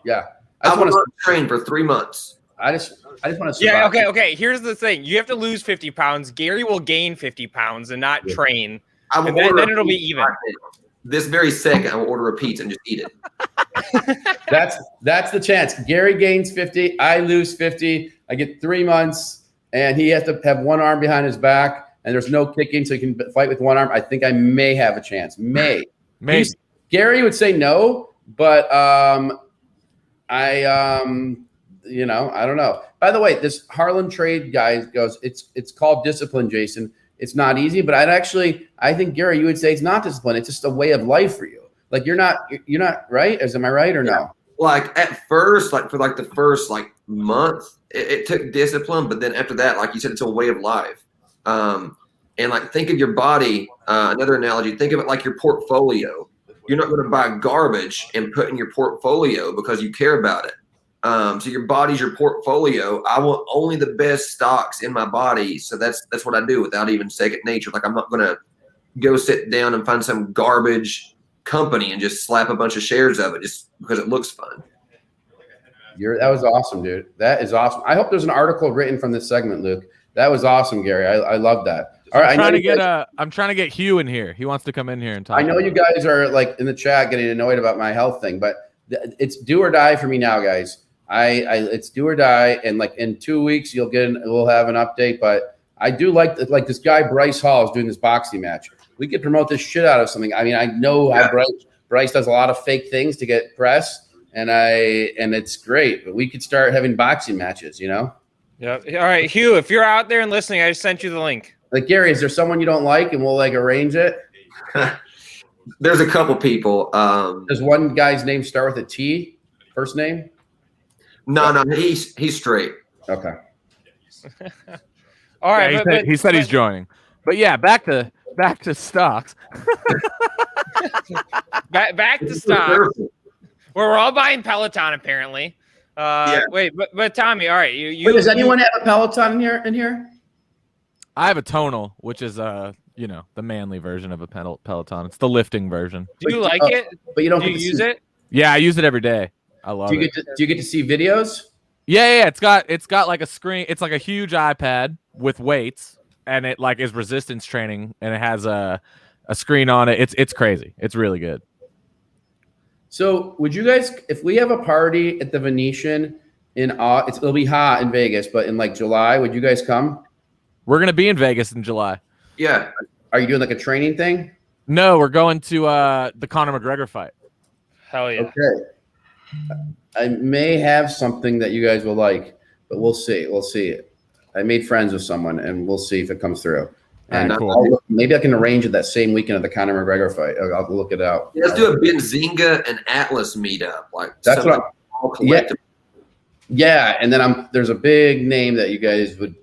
Speaker 2: Yeah.
Speaker 3: I want to train for 3 months.
Speaker 2: I just want to
Speaker 1: Yeah,
Speaker 2: survive.
Speaker 1: okay. Here's the thing: you have to lose 50 pounds. Gary will gain 50 pounds and not train.
Speaker 3: I will
Speaker 1: And then
Speaker 3: order
Speaker 1: it'll be
Speaker 3: a pizza
Speaker 1: even.
Speaker 3: This very second, I will order a pizza and just eat it.
Speaker 2: That's the chance. Gary gains 50. I lose 50. I get 3 months, and he has to have one arm behind his back, and there's no kicking, so he can fight with one arm. I think I may have a chance. Maybe. Gary would say no, but I don't know. By the way, this Harlan Trade guy goes, it's called discipline, Jason. It's not easy, but I think Gary, you would say it's not discipline. It's just a way of life for you. Like you're not right. Am I right or no?
Speaker 3: Like at first, like for like the first like month, it took discipline, but then after that, like you said, it's a way of life. And like think of your body. Another analogy, think of it like your portfolio. You're not going to buy garbage and put in your portfolio because you care about it. So your body's your portfolio. I want only the best stocks in my body. So that's what I do without even second nature. Like I'm not going to go sit down and find some garbage company and just slap a bunch of shares of it just because it looks fun.
Speaker 2: That was awesome, dude. That is awesome. I hope there's an article written from this segment, Luke. That was awesome, Gary. I love that. All right,
Speaker 7: I'm trying to get Hugh in here. He wants to come in here and talk.
Speaker 2: I know you guys are like in the chat getting annoyed about my health thing, but it's do or die for me now, guys. It's do or die, and like in 2 weeks we'll have an update. But I do like this guy Bryce Hall is doing this boxing match. We could promote this shit out of something. I mean, I know how Bryce does a lot of fake things to get press, and it's great. But we could start having boxing matches,
Speaker 1: Yeah. All right, Hugh, if you're out there and listening, I just sent you the link.
Speaker 2: Like Gary, is there someone you don't like, and we'll like arrange it?
Speaker 3: There's a couple people.
Speaker 2: Does one guy's name start with a T? First name?
Speaker 3: No, he's straight.
Speaker 2: Okay.
Speaker 1: All right,
Speaker 7: Yeah, he said he's joining. But yeah, back to stocks.
Speaker 1: back to stocks. We're all buying Peloton apparently. Wait, but Tommy, all right, you.
Speaker 2: Wait, does anyone have a Peloton in here?
Speaker 7: I have a tonal, which is the manly version of a Peloton. It's the lifting version.
Speaker 1: Do you like it?
Speaker 2: But you don't.
Speaker 1: Do you use it?
Speaker 7: Yeah, I use it every day. I love it.
Speaker 2: Do you get to see videos?
Speaker 7: Yeah. It's got like a screen. It's like a huge iPad with weights, and it like is resistance training, and it has a screen on it. It's crazy. It's really good.
Speaker 2: So would you guys, if we have a party at the Venetian it'll be hot in Vegas, but in like July, would you guys come?
Speaker 7: We're gonna be in Vegas in July.
Speaker 3: Yeah.
Speaker 2: Are you doing like a training thing?
Speaker 7: No, we're going to the Conor McGregor fight.
Speaker 1: Hell yeah.
Speaker 2: Okay. I may have something that you guys will like, but we'll see. We'll see. I made friends with someone, and we'll see if it comes through. And
Speaker 7: cool.
Speaker 2: maybe I can arrange it that same weekend of the Conor McGregor fight. I'll look it out.
Speaker 3: Let's do a Benzinga and Atlas meetup. Like
Speaker 2: that's what
Speaker 3: all collective.
Speaker 2: Yeah, and then there's a big name that you guys would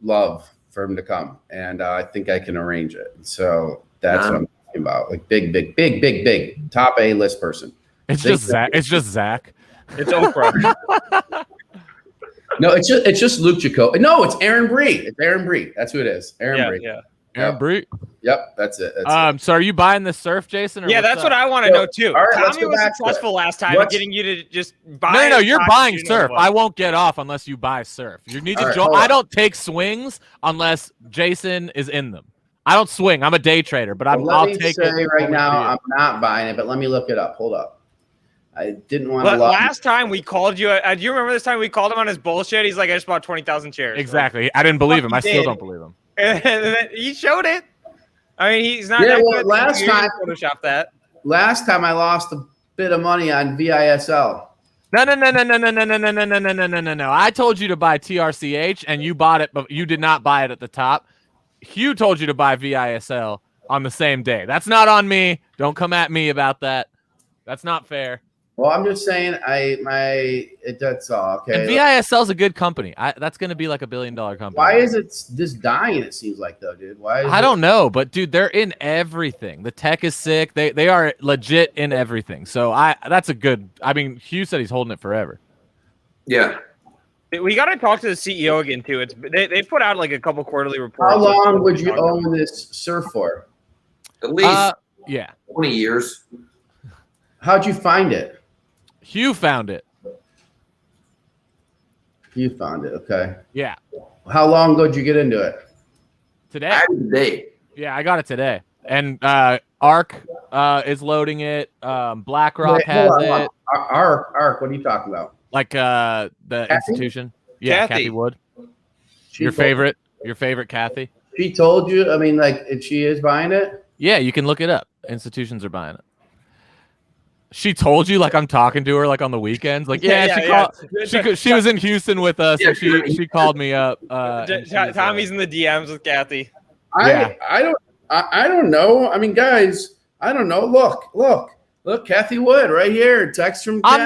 Speaker 2: love for him to come, and I think I can arrange it. So that's what I'm talking about. Like big, top A list person.
Speaker 7: It's just Zach. It's just Zach.
Speaker 1: It's Oprah.
Speaker 2: No, it's just Luke Jacobi. No, it's Aaron Bree. It's Aaron Bree. That's who it is. Aaron Bree.
Speaker 1: Yeah.
Speaker 7: Aaron Bree.
Speaker 2: Yep, that's it. That's
Speaker 7: so are you buying the surf, Jason? Or
Speaker 1: yeah, that's what I want to know too.
Speaker 2: All right,
Speaker 1: Tommy was successful last time at getting you to just buy.
Speaker 7: No, you're buying surf. I won't get off unless you buy surf. You need to join. I don't take swings unless Jason is in them. I don't swing. I'm a day trader, but I'll take it.
Speaker 2: Right now, I'm not buying it, but let me look it up. Hold up. I didn't want to.
Speaker 1: But last time we called you, do you remember this time we called him on his bullshit? He's like, I just bought 20,000 shares.
Speaker 7: Exactly. I didn't believe him. I still don't believe him.
Speaker 1: And he showed it. I mean, he's not.
Speaker 2: Yeah,
Speaker 1: that
Speaker 2: well,
Speaker 1: good.
Speaker 2: last time,
Speaker 1: Photoshop that.
Speaker 2: Last time I lost a bit of money on VISL.
Speaker 7: No. I told you to buy TRCH, and you bought it, but you did not buy it at the top. Hugh told you to buy VISL on the same day. That's not on me. Don't come at me about that. That's not fair.
Speaker 2: Well, I'm just saying, that's all. Okay.
Speaker 7: And VISL is a good company. That's going to be like $1 billion company.
Speaker 2: Why is it this dying? It seems like though, dude. Why? I
Speaker 7: don't know, but dude, they're in everything. The tech is sick. They are legit in everything. So that's a good. I mean, Hugh said he's holding it forever.
Speaker 3: Yeah.
Speaker 1: We got to talk to the CEO again too. They put out like a couple quarterly reports.
Speaker 2: How long would you own this surf for?
Speaker 3: At least 20 years.
Speaker 2: How'd you find it?
Speaker 7: Hugh found it.
Speaker 2: You found it, okay.
Speaker 7: Yeah.
Speaker 2: How long ago did you get into it?
Speaker 7: Today. Yeah, I got it today. And ARC is loading it. BlackRock has it.
Speaker 2: ARC, what are you talking about?
Speaker 7: Like the
Speaker 2: Kathy?
Speaker 7: institution. Yeah, Kathy Wood. Your favorite Kathy.
Speaker 2: She told you, I mean, like, if she is buying it?
Speaker 7: Yeah, you can look it up. Institutions are buying it. She told you, like, I'm talking to her like on the weekends. Like, she was in Houston with us, so she called me up.
Speaker 1: Tommy's in the DMs with Kathy.
Speaker 2: I don't know. I mean, guys, I don't know. Look, Kathy Wood right here. Text from Kathy.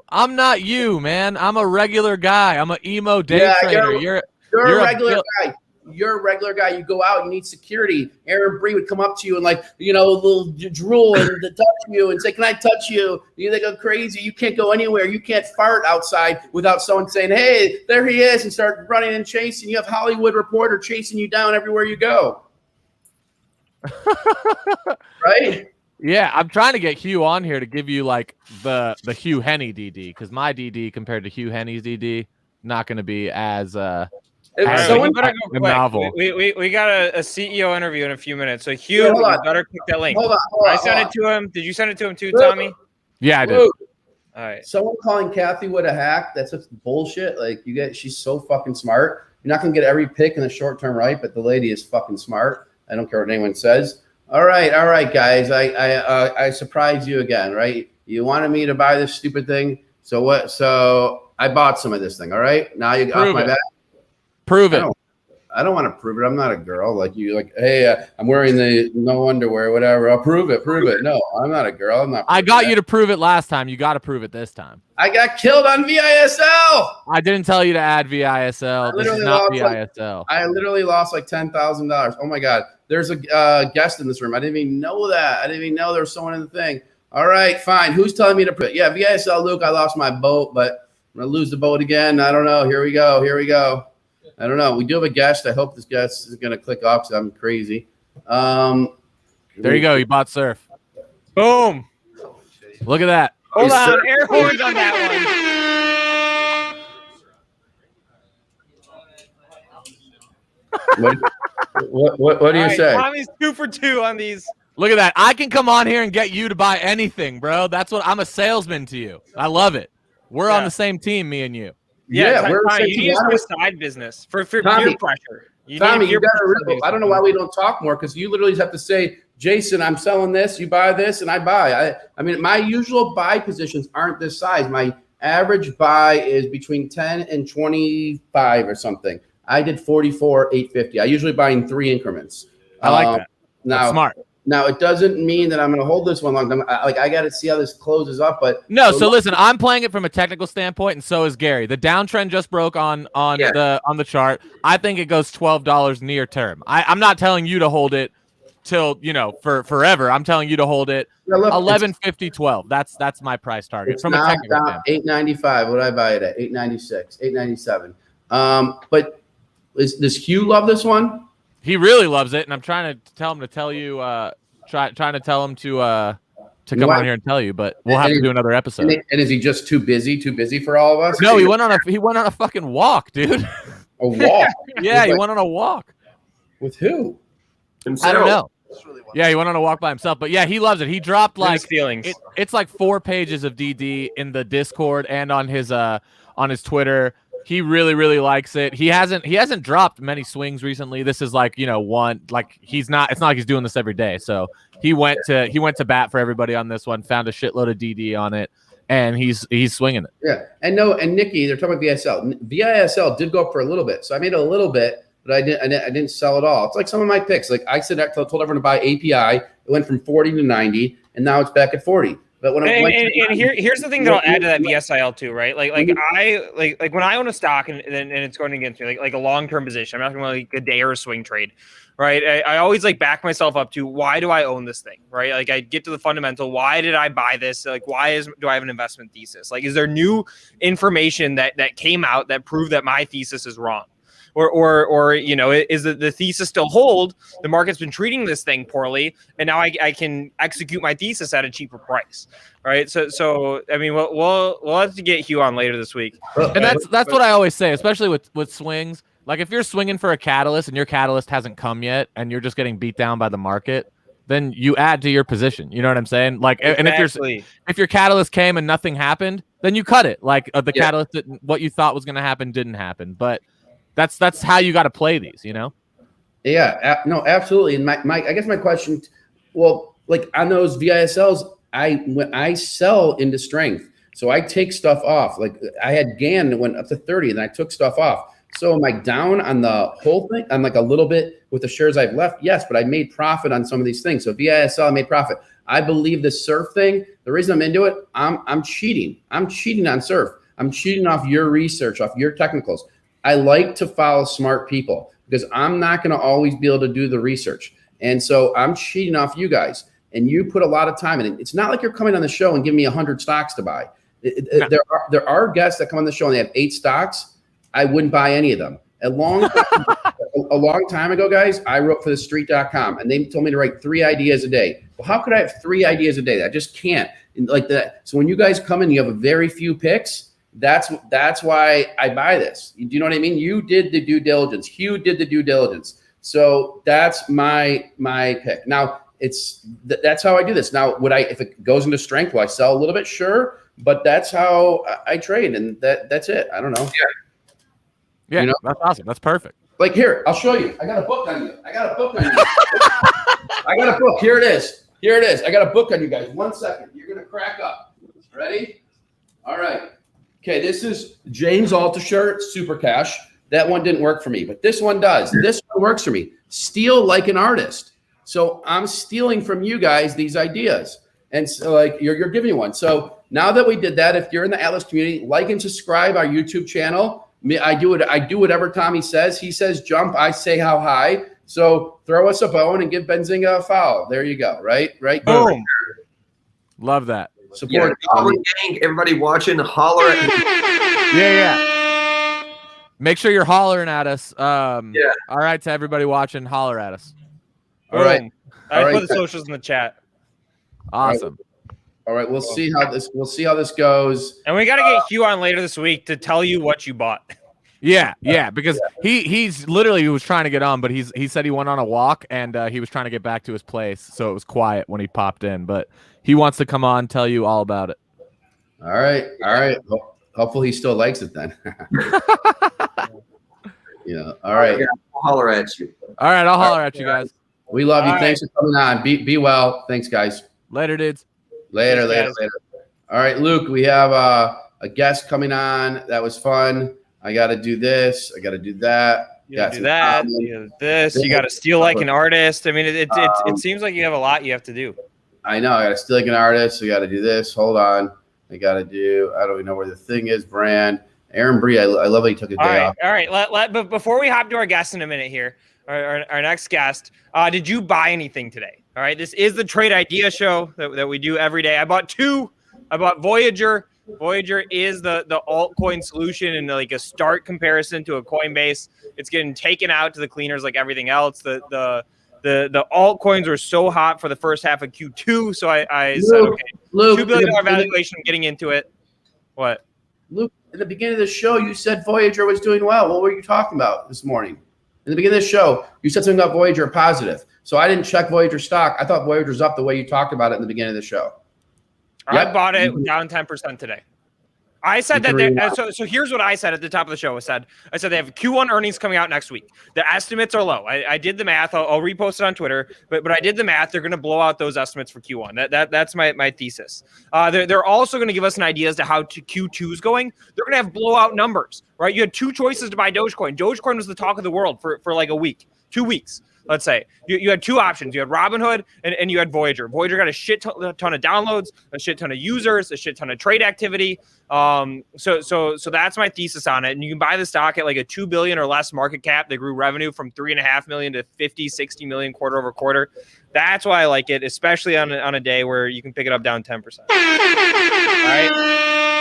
Speaker 7: I'm not you, man. I'm a regular guy. I'm an emo day trader. You're
Speaker 2: a regular guy. You're a regular guy. You go out, you need security. Aaron Bree would come up to you and, like, you know, a little drool and touch you and say, "Can I touch you?" They go crazy. You can't go anywhere. You can't fart outside without someone saying, "Hey, there he is," and start running and chasing. You have Hollywood Reporter chasing you down everywhere you go. Right?
Speaker 7: Yeah, I'm trying to get Hugh on here to give you like the Hugh Henney DD, because my DD compared to Hugh Henney's DD not going to be as
Speaker 1: someone better go quick. Novel. We got a CEO interview in a few minutes. So Hugh, you better click that link.
Speaker 2: Hold on,
Speaker 1: I sent it to him. Did you send it to him too, Tommy?
Speaker 7: Yeah, I did.
Speaker 1: All right.
Speaker 2: Someone calling Kathy Wood a hack, that's just bullshit. Like, she's so fucking smart. You're not gonna get every pick in the short term right, but the lady is fucking smart. I don't care what anyone says. All right, guys. I surprised you again, right? You wanted me to buy this stupid thing. So what? So I bought some of this thing. All right. Now you got my back.
Speaker 7: Prove it.
Speaker 2: I don't want to prove it. I'm not a girl like you. Like, hey, I'm wearing the no underwear, whatever. I'll prove it. No, I'm not a girl. I'm not.
Speaker 7: I got you to prove it last time. You got to prove it this time.
Speaker 2: I got killed on VISL.
Speaker 7: I didn't tell you to add VISL. This is not VISL.
Speaker 2: I literally lost like $10,000. Oh my God. There's a guest in this room. I didn't even know that. I didn't even know there was someone in the thing. All right, fine. Who's telling me to prove it? Yeah, VISL, Luke. I lost my boat, but I'm going to lose the boat again. I don't know. Here we go. I don't know. We do have a guest. I hope this guest is going to click off because I'm crazy.
Speaker 7: There you go. You bought surf.
Speaker 1: Boom.
Speaker 7: Look at that.
Speaker 1: Hold on. Air horns on that
Speaker 2: one. What do you say?
Speaker 1: Tommy's 2 for 2 on these.
Speaker 7: Look at that. I can come on here and get you to buy anything, bro. That's what I'm a salesman to you. I love it. We're on the same team, me and you.
Speaker 2: Yeah,
Speaker 1: Tommy, you need a side business for peer pressure.
Speaker 2: Tommy, you got to. I don't know why we don't talk more, because you literally have to say Jason, I'm selling this, you buy this, and I buy. I mean, my usual buy positions aren't this size. My average buy is between 10 and 25 or something. I did 44, 850. I usually buy in 3 increments.
Speaker 7: I like that. That's smart.
Speaker 2: Now, it doesn't mean that I'm going to hold this one long time. I got to see how this closes up. But
Speaker 7: no, so listen, I'm playing it from a technical standpoint, and so is Gary. The downtrend just broke on the chart. I think it goes $12 near term. I'm not telling you to hold it till for forever. I'm telling you to hold it 11.50, 12. That's my price target from a technical standpoint.
Speaker 2: 8.95. What did I buy it at? 8.96, 8.97. But does Hugh love this one?
Speaker 7: He really loves it, and I'm trying to tell him to tell you. Trying to tell him to come on here and tell you, but we'll have to do another episode.
Speaker 2: And is he just too busy for all of us?
Speaker 7: No, he went on a fucking walk, dude.
Speaker 2: A walk?
Speaker 7: Yeah, he went on a walk.
Speaker 2: With who?
Speaker 3: Himself.
Speaker 7: I don't know. Yeah, he went on a walk by himself, but yeah, he loves it. He dropped like
Speaker 1: feelings.
Speaker 7: It's like 4 pages of DD in the Discord and on his Twitter. He really, really likes it. He hasn't dropped many swings recently. This is like, one, like it's not like he's doing this every day. So he went to bat for everybody on this one, found a shitload of DD on it, and he's swinging it.
Speaker 2: Yeah. And Nikki, they're talking about VISL. VISL did go up for a little bit. So I made a little bit, but I didn't sell it all. It's like some of my picks. Like I said, I told everyone to buy API. It went from 40 to 90, and now it's back at 40. But when
Speaker 1: here's the thing that I'll add to that VSIL too, right? Like when I own a stock and it's going against me, like a long-term position, I'm not going like a day or a swing trade, right? I always like back myself up to why do I own this thing, right? Like I get to the fundamental, why did I buy this? Like do I have an investment thesis? Like is there new information that came out that proved that my thesis is wrong? Or is the thesis still hold? The market's been treating this thing poorly, and now I can execute my thesis at a cheaper price, right? So I mean, we'll have to get Hugh on later this week.
Speaker 7: And that's what I always say, especially with swings. Like if you're swinging for a catalyst and your catalyst hasn't come yet, and you're just getting beat down by the market, then you add to your position. You know what I'm saying? Like, exactly. And if your catalyst came and nothing happened, then you cut it. Like catalyst, what you thought was going to happen didn't happen, but. That's how you got to play these,
Speaker 2: Yeah, no, absolutely. And I guess my question, well, like on those VISLs, I sell into strength, so I take stuff off. Like I had GAN that went up to 30, and I took stuff off. So am I down on the whole thing? I'm like a little bit with the shares I've left, yes, but I made profit on some of these things. So VISL, I made profit. I believe the surf thing. The reason I'm into it, I'm cheating. I'm cheating on surf. I'm cheating off your research, off your technicals. I like to follow smart people because I'm not going to always be able to do the research. And so I'm cheating off you guys, and you put a lot of time in it. It's not like you're coming on the show and giving me 100 stocks to buy. There are guests that come on the show and they have 8 stocks. I wouldn't buy any of them. A long time ago, guys, I wrote for thestreet.com, and they told me to write 3 ideas a day. Well, how could I have 3 ideas a day? I just can't. Like that. So when you guys come in, you have a very few picks. That's why I buy this. Do you know what I mean? You did the due diligence. Hugh did the due diligence. So that's my pick. Now that's how I do this. Now, if it goes into strength, will I sell a little bit? Sure, but that's how I trade, and that's it. I don't know.
Speaker 7: Yeah, that's awesome. That's perfect.
Speaker 2: Like here, I'll show you. I got a book on you. I got a book. Here it is. I got a book on you guys. 1 second. You're gonna crack up. Ready? All right. Okay, this is James Altucher, Super Cash. That one didn't work for me, but this one does. This one works for me. Steal like an artist. So I'm stealing from you guys these ideas. And so like you're giving me one. So now that we did that, if you're in the Atlas community, like and subscribe our YouTube channel. I do whatever Tommy says. He says jump, I say how high. So throw us a bone and give Benzinga a foul. There you go. Right?
Speaker 7: Boom. Love that.
Speaker 2: Support
Speaker 3: gang, everybody watching, holler at me.
Speaker 7: Yeah. Make sure you're hollering at us. All right, to everybody watching, holler at us.
Speaker 2: All right.
Speaker 1: I put the socials in the chat.
Speaker 7: Awesome.
Speaker 2: All right. We'll see how this goes.
Speaker 1: And we got to get Hugh on later this week to tell you what you bought.
Speaker 7: Yeah, because he's literally he was trying to get on, but he said he went on a walk and he was trying to get back to his place, so it was quiet when he popped in. But he wants to come on, tell you all about it.
Speaker 2: All right. Hopefully he still likes it then. Yeah. All right.
Speaker 3: I'll holler at you.
Speaker 7: All right, I'll holler at you guys.
Speaker 2: We love you.
Speaker 1: All
Speaker 2: Thanks for coming on. Be well. Thanks, guys.
Speaker 7: Later, dudes.
Speaker 2: Later,
Speaker 1: Thanks,
Speaker 2: later. All right, Luke, we have a guest coming on. That was fun. I got to do this. I got to do that.
Speaker 1: You gotta do that. You gotta do this. You gotta steal like an artist. I mean, it seems like you have a lot you have to do.
Speaker 2: I know. I got to steal like an artist. We got to do this. Hold on. I got to do. I don't even know where the thing is. Brand. Aaron Bree. I love that you took a day off.
Speaker 1: All right. But before we hop to our guest in a minute here, our next guest, did you buy anything today? All right. This is the Trade Idea Show that we do every day. I bought two. I bought Voyager. Voyager is the altcoin solution and like a start comparison to a Coinbase. It's getting taken out to the cleaners like everything else. The altcoins were so hot for the first half of Q2, so I said, okay, $2 billion valuation. Getting into it. What?
Speaker 2: Luke, at the beginning of the show, you said Voyager was doing well. What were you talking about this morning? In the beginning of the show, you said something about Voyager positive. So I didn't check Voyager stock. I thought Voyager's up the way you talked about it in the beginning of the show.
Speaker 1: I bought it down 10% today. I said that. So here's what I said at the top of the show. I said they have Q1 earnings coming out next week. The estimates are low. I did the math. I'll repost it on Twitter. But I did the math. They're going to blow out those estimates for Q1. That's my thesis. They're also going to give us an idea as to how Q2 is going. They're going to have blowout numbers, right? You had two choices to buy Dogecoin. Dogecoin was the talk of the world for like a week, 2 weeks. Let's say you had two options. You had Robinhood and you had Voyager. Voyager got a shit ton of downloads, a shit ton of users, a shit ton of trade activity. So that's my thesis on it. And you can buy the stock at like a 2 billion or less market cap. They grew revenue from 3.5 million to 50, 60 million quarter over quarter. That's why I like it, especially on a day where you can pick it up down 10%. All right.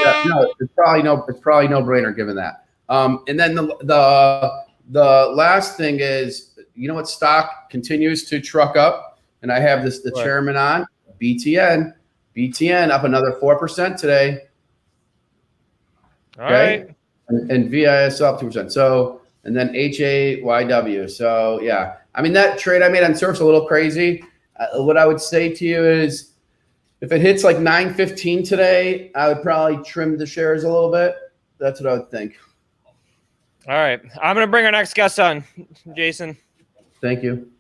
Speaker 2: Yeah, no, it's probably no brainer given that. And then the last thing is, you know what stock continues to truck up? And I have the chairman on, BTN. BTN up another 4% today.
Speaker 1: All right.
Speaker 2: And VIS up 2%. So, and then HAYW. So, yeah. I mean, that trade I made on Surf's a little crazy. What I would say to you is if it hits like 9.15 today, I would probably trim the shares a little bit. That's what I would think.
Speaker 1: All right. I'm going to bring our next guest on, Jason.
Speaker 2: Thank you.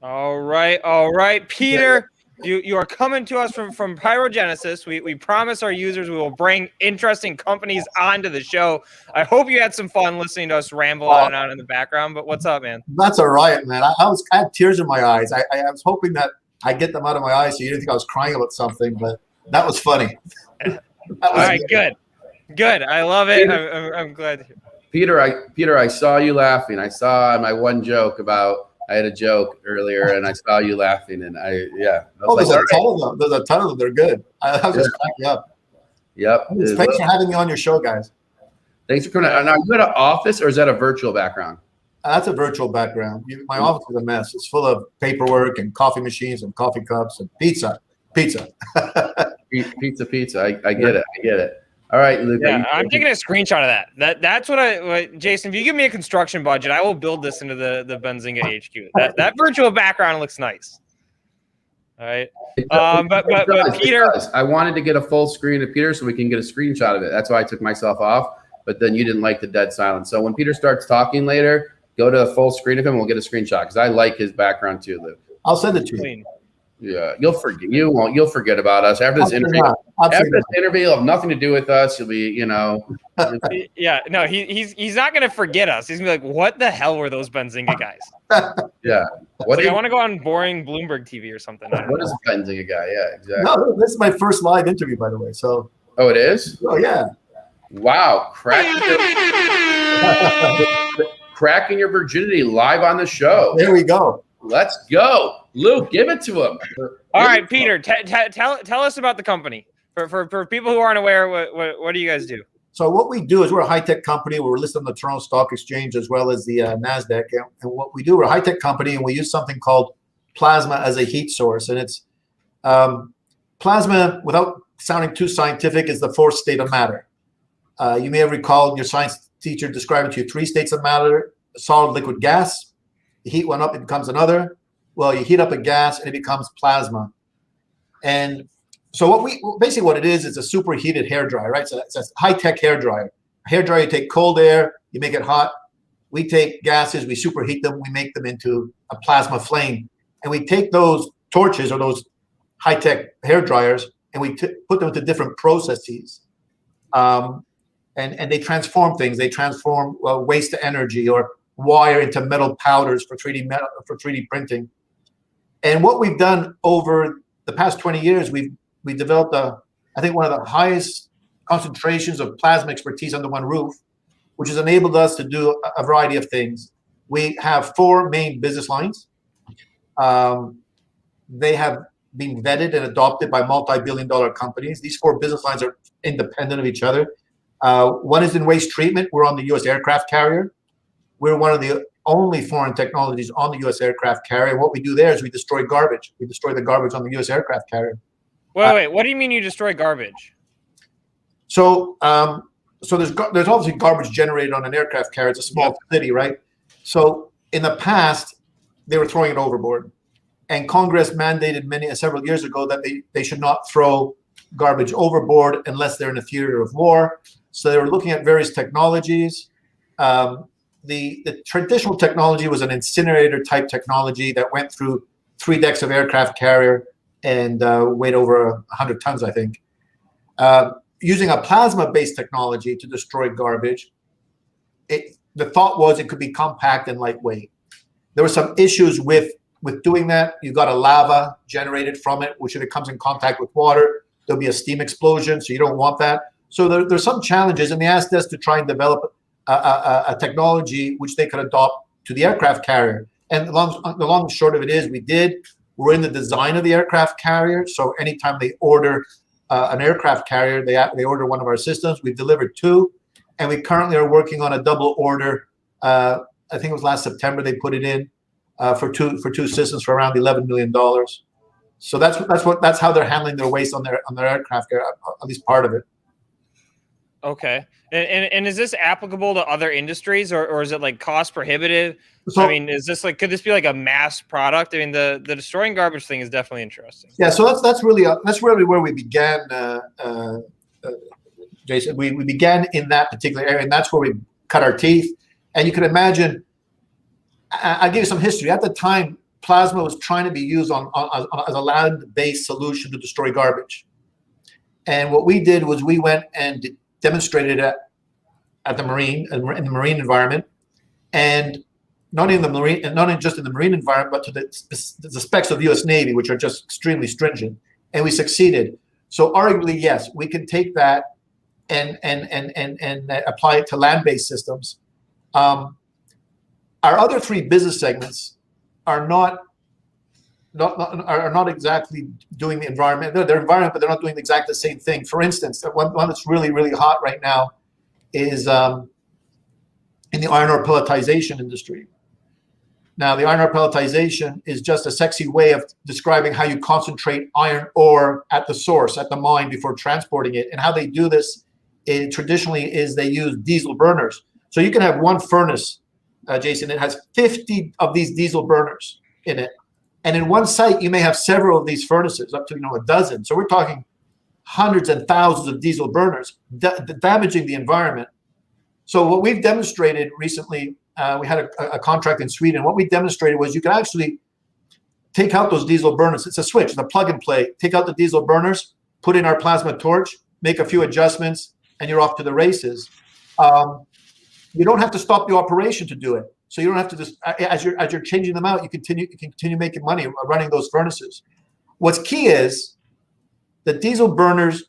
Speaker 1: All right. All right, Peter, you are coming to us from PyroGenesis. We promise our users we will bring interesting companies onto the show. I hope you had some fun listening to us ramble on and on in the background, but what's up, man?
Speaker 9: That's all right, man. I had tears in my eyes. I was hoping that I get them out of my eyes so you didn't think I was crying about something, but that was funny.
Speaker 1: All right, good. I love it. I'm glad.
Speaker 2: Peter, I saw you laughing. I saw my one joke about I had a joke earlier, and I saw you laughing, and
Speaker 9: there's a ton of them. There's a ton of them. They're good. I was just cracking up.
Speaker 2: Yep.
Speaker 9: Thanks for having me on your show, guys.
Speaker 2: Thanks for coming. Now, are you at an office or is that a virtual background?
Speaker 9: That's a virtual background. My office is a mess. It's full of paperwork and coffee machines and coffee cups and pizza.
Speaker 2: Pizza. I get it. All right, Luke.
Speaker 1: Yeah, I'm taking a screenshot of that. That's what Jason, if you give me a construction budget, I will build this into the Benzinga HQ. That virtual background looks nice. All right. But Peter,
Speaker 2: I wanted to get a full screen of Peter so we can get a screenshot of it. That's why I took myself off. But then you didn't like the dead silence. So when Peter starts talking later, go to a full screen of him and we'll get a screenshot because I like his background too, Luke.
Speaker 9: I'll send it to you.
Speaker 2: Yeah, you'll forget. You won't. You'll forget about us after this interview. After this interview, you'll have nothing to do with us. You'll be,
Speaker 1: Yeah, no, he's not gonna forget us. He's gonna be like, "What the hell were those Benzinga guys?"
Speaker 2: Yeah.
Speaker 1: I want to go on boring Bloomberg TV or something.
Speaker 2: What is a Benzinga guy? Yeah, exactly.
Speaker 9: No, this is my first live interview, by the way. So.
Speaker 2: Oh, it is.
Speaker 9: Oh yeah.
Speaker 2: Wow, cracking your virginity live on the show.
Speaker 9: There we go.
Speaker 2: Let's go. Luke, give it to him.
Speaker 1: All right, Peter, tell us about the company. For people who aren't aware, what do you guys do?
Speaker 9: So what we do is we're a high-tech company. We're listed on the Toronto Stock Exchange as well as the NASDAQ. And what we do, we're a high-tech company, and we use something called plasma as a heat source. And it's plasma, without sounding too scientific, is the fourth state of matter. You may have recalled your science teacher describing to you 3 states of matter: solid, liquid, gas. You heat one up, it becomes another. Well, you heat up a gas and it becomes plasma. And So basically what it is a superheated hair dryer, right? So it's a high-tech hair dryer. Hair dryer, you take cold air, you make it hot. We take gases, we superheat them, we make them into a plasma flame, and we take those torches or those high-tech hair dryers and we put them into different processes, and they transform things. They transform waste to energy or wire into metal powders for 3D printing. And what we've done over the past 20 years, we developed I think one of the highest concentrations of plasma expertise under one roof, which has enabled us to do a variety of things. We have 4 main business lines. They have been vetted and adopted by multi-billion-dollar companies. These 4 business lines are independent of each other. One is in waste treatment. We're on the U.S. aircraft carrier. We're one of the only foreign technologies on the U.S. aircraft carrier. And what we do there is we destroy garbage. We destroy the garbage on the U.S. aircraft carrier.
Speaker 1: Wait. What do you mean you destroy garbage?
Speaker 9: So there's obviously garbage generated on an aircraft carrier. It's a small city, right? So in the past, they were throwing it overboard. And Congress mandated several years ago that they should not throw garbage overboard unless they're in a theater of war. So they were looking at various technologies. The traditional technology was an incinerator type technology that went through 3 decks of aircraft carrier and weighed over 100 tons, I think. Using a plasma-based technology to destroy garbage, the thought was it could be compact and lightweight. There were some issues with doing that. You got a lava generated from it, which if it comes in contact with water, there'll be a steam explosion, so you don't want that. So there's some challenges, and they asked us to try and develop a technology which they could adopt to the aircraft carrier. And the long and short of it is we're in the design of the aircraft carrier, so anytime they order an aircraft carrier, they order one of our systems. We've delivered 2, and we currently are working on a double order. I think it was last September they put it in for two systems for around $11 million. So that's how they're handling their waste on their aircraft carrier, at least part of it.
Speaker 1: Okay. And is this applicable to other industries or is it like cost prohibitive?
Speaker 9: So,
Speaker 1: I mean, could this be like a mass product? I mean, the destroying garbage thing is definitely interesting.
Speaker 9: Yeah. So that's really where we began, Jason. We began in that particular area, and that's where we cut our teeth. And you can imagine, I'll give you some history. At the time, plasma was trying to be used as a land-based solution to destroy garbage. And what we did was we went and demonstrated it in the marine environment, and not just in the marine environment, but to the specs of the U.S. Navy, which are just extremely stringent. And we succeeded. So arguably, yes, we can take that and apply it to land-based systems. Our other 3 business segments are not exactly doing the environment. They're environment, but they're not doing exactly the same thing. For instance, one that's really, really hot right now is in the iron ore pelletization industry. Now, the iron ore pelletization is just a sexy way of describing how you concentrate iron ore at the source, at the mine, before transporting it. And how they do this traditionally is they use diesel burners. So you can have one furnace, Jason, it has 50 of these diesel burners in it. And in one site, you may have several of these furnaces, up to a dozen. So we're talking hundreds and thousands of diesel burners damaging the environment. So what we've demonstrated recently, we had a contract in Sweden. What we demonstrated was you can actually take out those diesel burners. It's a switch, it's a plug and play. Take out the diesel burners, put in our plasma torch, make a few adjustments, and you're off to the races. You don't have to stop the operation to do it. So you don't have to just, as you're changing them out, you continue making money running those furnaces. What's key is that diesel burners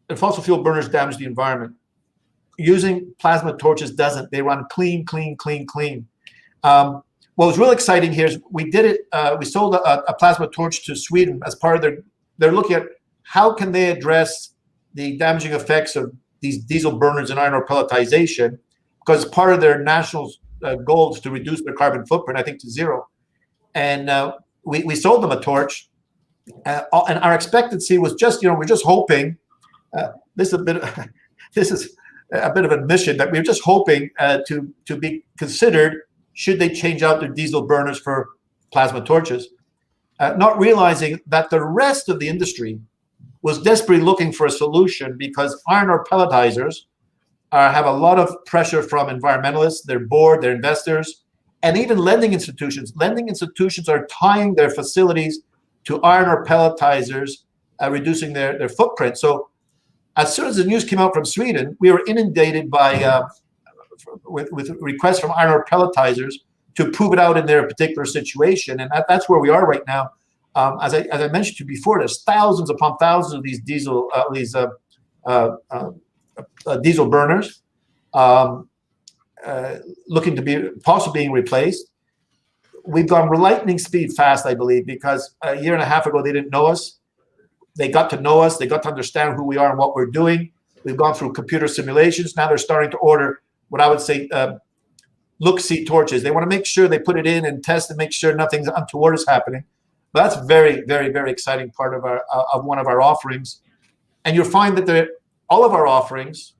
Speaker 9: and fossil fuel burners damage the environment. Using plasma torches doesn't. They run clean, clean, clean, clean. What was really exciting here is we did it. We sold a plasma torch to Sweden as part of they're looking at how can they address the damaging effects of these diesel burners and iron ore pelletization, because part of their national goal is to reduce their carbon footprint, I think, to 0. And we sold them a torch, and our expectancy was just, we're just hoping. This is a bit of admission that we were just hoping to be considered should they change out their diesel burners for plasma torches, not realizing that the rest of the industry was desperately looking for a solution because iron ore pelletizers have a lot of pressure from environmentalists, their board, their investors, and even lending institutions. Lending institutions are tying their facilities to iron ore pelletizers, reducing their footprint. So as soon as the news came out from Sweden, we were inundated by with requests from iron ore pelletizers to prove it out in their particular situation, and that's where we are right now. As I mentioned to you before, there's thousands upon thousands of these diesel diesel burners looking to be possibly being replaced. We've gone lightning speed fast, I believe, because a year and a half ago they didn't know us. They got to know us. They got to understand who we are and what we're doing. We've gone through computer simulations. Now they're starting to order what I would say look-see torches. They want to make sure they put it in and test and make sure nothing untoward is happening. But that's very, very, very exciting part of our one of our offerings. And you'll find that all of our offerings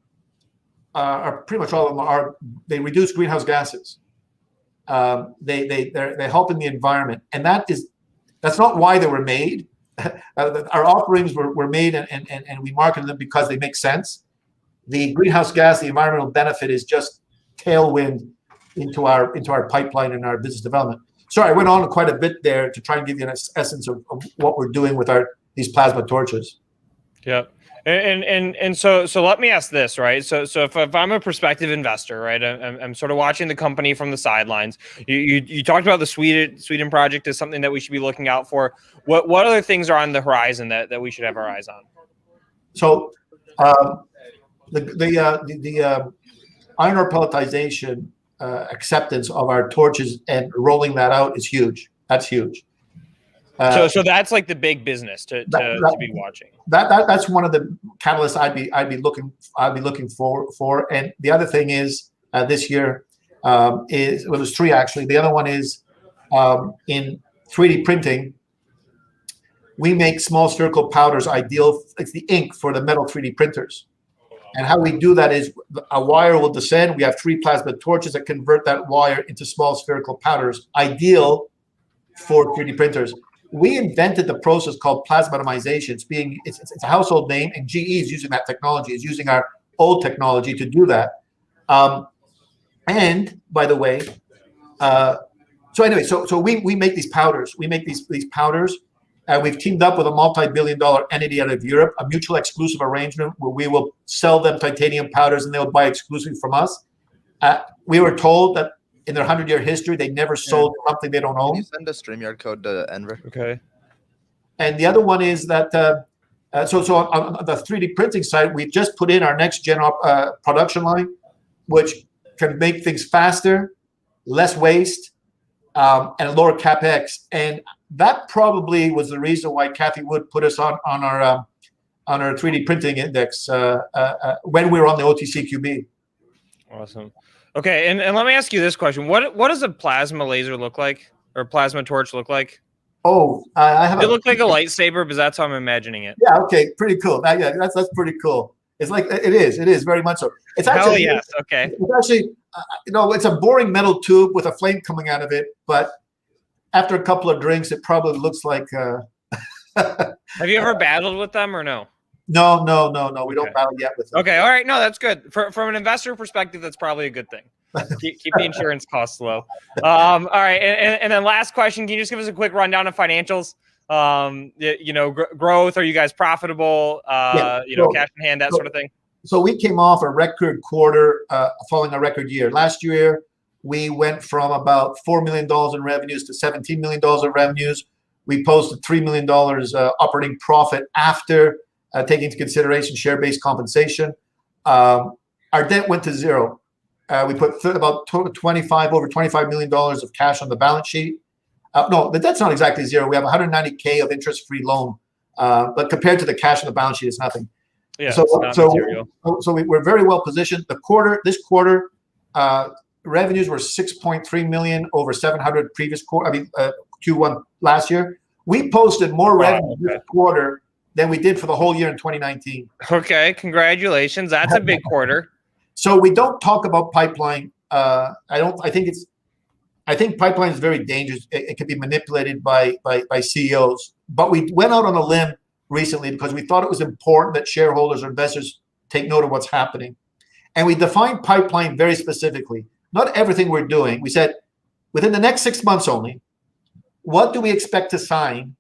Speaker 9: are pretty much all of them they reduce greenhouse gases. They're helping the environment, and that's not why they were made. Our offerings were made and we marketed them because they make sense. The greenhouse gas, the environmental benefit is just tailwind into our pipeline and our business development. Sorry, I went on quite a bit there to try and give you an essence of what we're doing with these plasma torches.
Speaker 1: Yep. And so let me ask this, right? So if I'm a prospective investor, right, I'm sort of watching the company from the sidelines. You talked about the Sweden project as something that we should be looking out for. What other things are on the horizon that we should have our eyes on?
Speaker 9: So the iron ore pelletization acceptance of our torches and rolling that out is huge. That's huge.
Speaker 1: So that's like the big business to be watching.
Speaker 9: That's one of the catalysts I'd be looking for. And the other thing is this year there's three actually. The other one is in 3D printing. We make small spherical powders ideal. It's the ink for the metal 3D printers. And how we do that is a wire will descend. We have 3 plasma torches that convert that wire into small spherical powders, ideal for 3D printers. We invented the process called plasmatomization. It's a household name, and GE is using that technology. Is using our old technology to do that. And by the way, so we make these powders. We make these powders. We've teamed up with a multi-billion-dollar entity out of Europe, a mutual exclusive arrangement where we will sell them titanium powders and they'll buy exclusively from us. We were told that in their 100-year history, they never sold something they don't own.
Speaker 5: Can you send a StreamYard code to Enver?
Speaker 1: Okay.
Speaker 9: And the other one is that, so on the 3D printing side, we've just put in our next-gen production line, which can make things faster, less waste, and lower CapEx. And that probably was the reason why Kathy Wood put us on our 3D printing index when we were on the OTCQB.
Speaker 1: Awesome. Okay, and let me ask you this question: What does a plasma laser look like, or plasma torch look like?
Speaker 9: Oh, I have.
Speaker 1: Does it look like a lightsaber? Because that's how I'm imagining it.
Speaker 9: Yeah. Okay. Pretty cool. That's pretty cool. It's like it is very much so. It's actually
Speaker 1: yes. Okay.
Speaker 9: It's actually it's a boring metal tube with a flame coming out of it, but after a couple of drinks, it probably looks like.
Speaker 1: Have you ever battled with them or no?
Speaker 9: No. We don't battle yet with them.
Speaker 1: Okay, all right. No, that's good. From an investor perspective, that's probably a good thing. Keep the insurance costs low. All right, and then last question: Can you just give us a quick rundown of financials? Growth. Are you guys profitable? Cash in hand, that sort of thing.
Speaker 9: So we came off a record quarter, following a record year. Last year, we went from about $4 million in revenues to $17 million in revenues. We posted $3 million operating profit after taking into consideration share-based compensation. Our debt went to zero. We put about over $25 million of cash on the balance sheet. No, the debt's not exactly zero. We have $190K of interest-free loan, but compared to the cash on the balance sheet, it's nothing.
Speaker 1: Yeah.
Speaker 9: So we're very well positioned. This quarter, revenues were 6.3 million over 700 previous quarter. Q1 last year. We posted more revenue this quarter than we did for the whole year in 2019.
Speaker 1: Okay, congratulations. That's a big quarter.
Speaker 9: So we don't talk about pipeline. I think pipeline is very dangerous. It can be manipulated by CEOs. But we went out on a limb recently because we thought it was important that shareholders or investors take note of what's happening. And we defined pipeline very specifically. Not everything we're doing. We said within the next 6 months only, what do we expect to sign,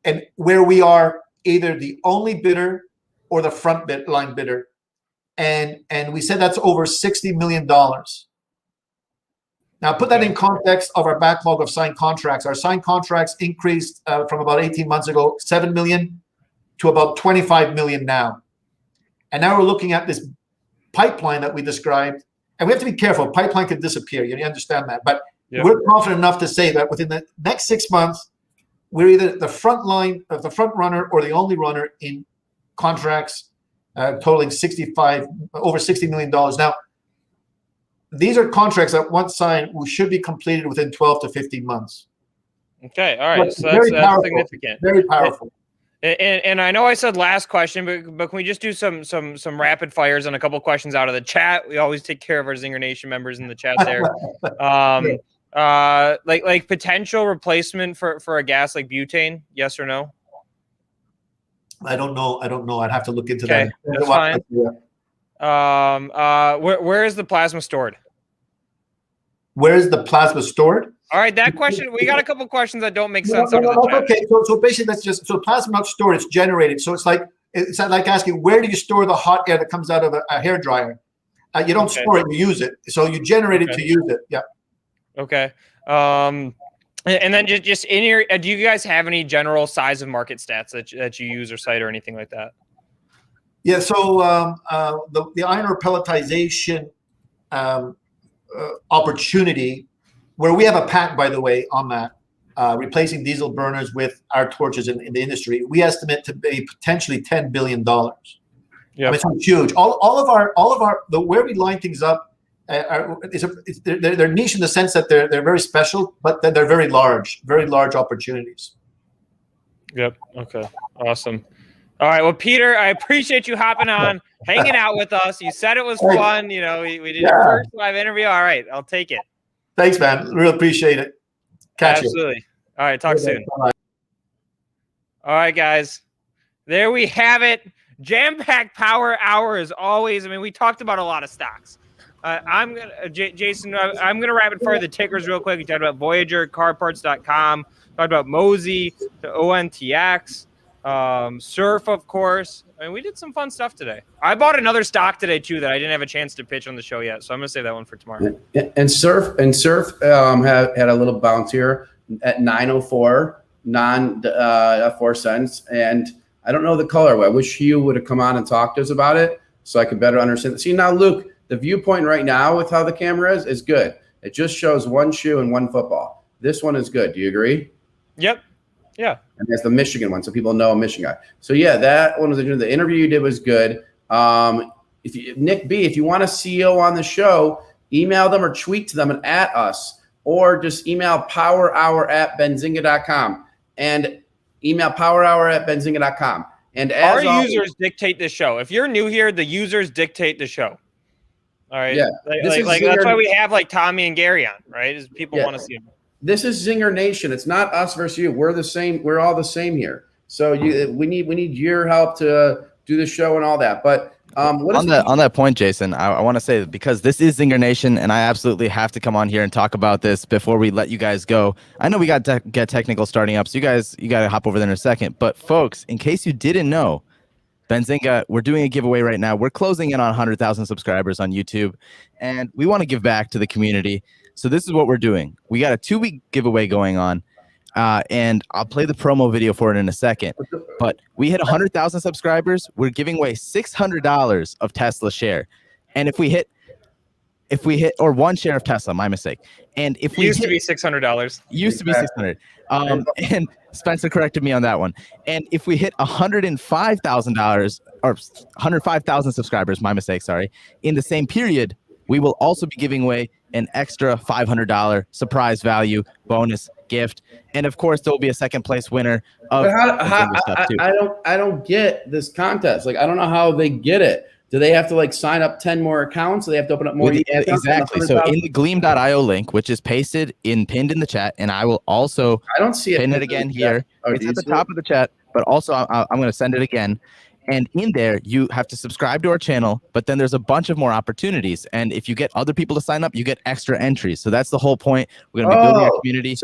Speaker 9: and where we are either the only bidder or the front line bidder. And we said that's over $60 million. Now, put that in context of our backlog of signed contracts. Our signed contracts increased from about 18 months ago, 7 million to about 25 million now. And now we're looking at this pipeline that we described. And we have to be careful. Pipeline could disappear. You understand that. But we're confident enough to say that within the next 6 months, we're either the front line of the front runner or the only runner in contracts totaling over $60 million. Now, these are contracts that once signed, we should be completed within 12 to 15 months.
Speaker 1: Okay, all right. So that's significant.
Speaker 9: Very powerful.
Speaker 1: And I know I said last question, but can we just do some rapid fires on a couple questions out of the chat? We always take care of our Zinger Nation members in the chat there. Like potential replacement for a gas like butane, yes or no?
Speaker 9: I don't know. I'd have to look into
Speaker 1: that. That's fine. Where is the plasma stored?
Speaker 9: Where is the plasma stored?
Speaker 1: All right, that question, we got a couple questions that don't make sense out of the chat.
Speaker 9: Okay, so basically that's just, so plasma not stored, it's generated. So it's like asking, where do you store the hot air that comes out of a hair dryer? You don't store it, you use it. So you generate it to use it. Yeah.
Speaker 1: Okay. And then just in your, do you guys have any general size of market stats that you use or cite or anything like that?
Speaker 9: Yeah. So the iron ore pelletization opportunity, where we have a patent, by the way, on that, replacing diesel burners with our torches in the industry, we estimate to be potentially $10 billion. Yeah, it's huge. All of our where we line things up, they're niche in the sense that they're very special, but that they're very large opportunities.
Speaker 1: Yep. Okay. Awesome. All right. Well, Peter, I appreciate you hopping on, hanging out with us. You said it was fun. You know, we did your first live interview. All right, I'll take it.
Speaker 9: Thanks, man. Really appreciate it.
Speaker 1: Absolutely. All right. Talk soon. Bye-bye. All right, guys. There we have it. Jam-packed power hour as always. I mean, we talked about a lot of stocks. Jason, I'm gonna rapid fire the tickers real quick. We talked about Voyager, CarParts.com. Talked about Mosey, the ONTX, Surf, of course. I mean, we did some fun stuff today. I bought another stock today too that I didn't have a chance to pitch on the show yet, so I'm gonna save that one for tomorrow.
Speaker 2: And Surf had a little bounce here at 904, 4 cents, and I don't know the color. I wish you would have come on and talked to us about it so I could better understand. See, now, Luke, the viewpoint right now with how the camera is good. It just shows one shoe and one football. This one is good. Do you agree?
Speaker 1: Yep. Yeah.
Speaker 2: And that's the Michigan one, so people know I'm a Michigan guy. So yeah, that one was the interview you did was good. Nick B, if you want a CEO on the show, email them or tweet to them and at us, or just email powerhour@benzinga.com and email powerhour@benzinga.com. And as
Speaker 1: our users dictate the show. If you're new here, the users dictate the show. All right. Yeah. Like that's why we have like Tommy and Gary on, right? Is people want to see them.
Speaker 2: This is Zinger Nation. It's not us versus you. We're the same. We're all the same here. So we need your help to do the show and all that. But on
Speaker 5: that point, Jason, I want to say, because this is Zinger Nation, and I absolutely have to come on here and talk about this before we let you guys go. I know we got to get technical starting up, so you got to hop over there in a second. But folks, in case you didn't know, Benzinga, we're doing a giveaway right now. We're closing in on 100,000 subscribers on YouTube, and we want to give back to the community. So this is what we're doing. We got a 2-week giveaway going on, and I'll play the promo video for it in a second. But we hit 100,000 subscribers. We're giving away $600 of Tesla share, and if we hit or one share of Tesla, my mistake. And if we
Speaker 1: used to be $600,
Speaker 5: used to be 600. And Spencer corrected me on that one. And if we hit $105,000 or 105,000 subscribers, my mistake, sorry, in the same period, we will also be giving away an extra $500 surprise value bonus gift. And of course, there will be a second place winner of stuff too.
Speaker 2: I don't get this contest. Like, I don't know how they get it. Do they have to like sign up 10 more accounts? Do they have to open up more?
Speaker 5: Exactly. So in the Gleam.io link, which is pinned in the chat, and I will also
Speaker 2: I don't see it.
Speaker 5: Pin it again here. It's at the top of the chat. but also I'm going to send it again. And in there, you have to subscribe to our channel, but then there's a bunch of more opportunities. And if you get other people to sign up, you get extra entries. So that's the whole point. We're going to be building a community.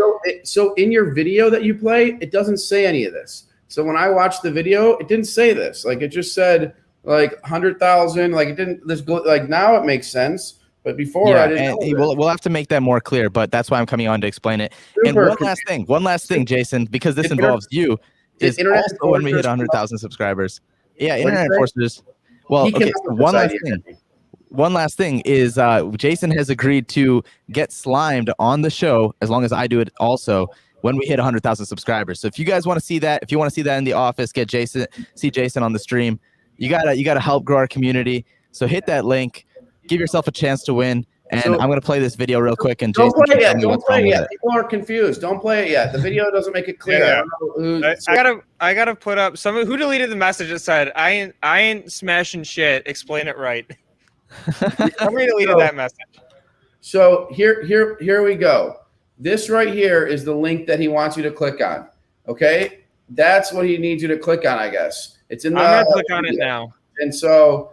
Speaker 2: So in your video that you play, it doesn't say any of this. So when I watched the video, it didn't say this. Like, it just said like 100,000. Like, it didn't. This go like now it makes sense. But before, I didn't know.
Speaker 5: We'll have to make that more clear, but that's why I'm coming on to explain it.
Speaker 2: Super.
Speaker 5: And one last thing, Jason, because this involves you, is also when we hit 100,000 subscribers. Yeah, Internet Enforcers. Well, okay, so one last thing is Jason has agreed to get slimed on the show as long as I do it also when we hit 100,000 subscribers. So if you guys want to see that, if you want to see that in the office, see Jason on the stream, you gotta help grow our community. So hit that link, give yourself a chance to win. And I'm going to play this video real quick. And
Speaker 2: don't
Speaker 5: Jason,
Speaker 2: play it yet. Don't play it yet. People are confused. Don't play it yet. The video doesn't make it clear.
Speaker 1: Yeah. I gotta put up someone who deleted the message that said, I ain't smashing shit. Explain it right. Somebody deleted that message.
Speaker 2: So here we go. This right here is the link that he wants you to click on. Okay, that's what he needs you to click on. I guess it's in the.
Speaker 1: I'm gonna click on it now.
Speaker 2: And so.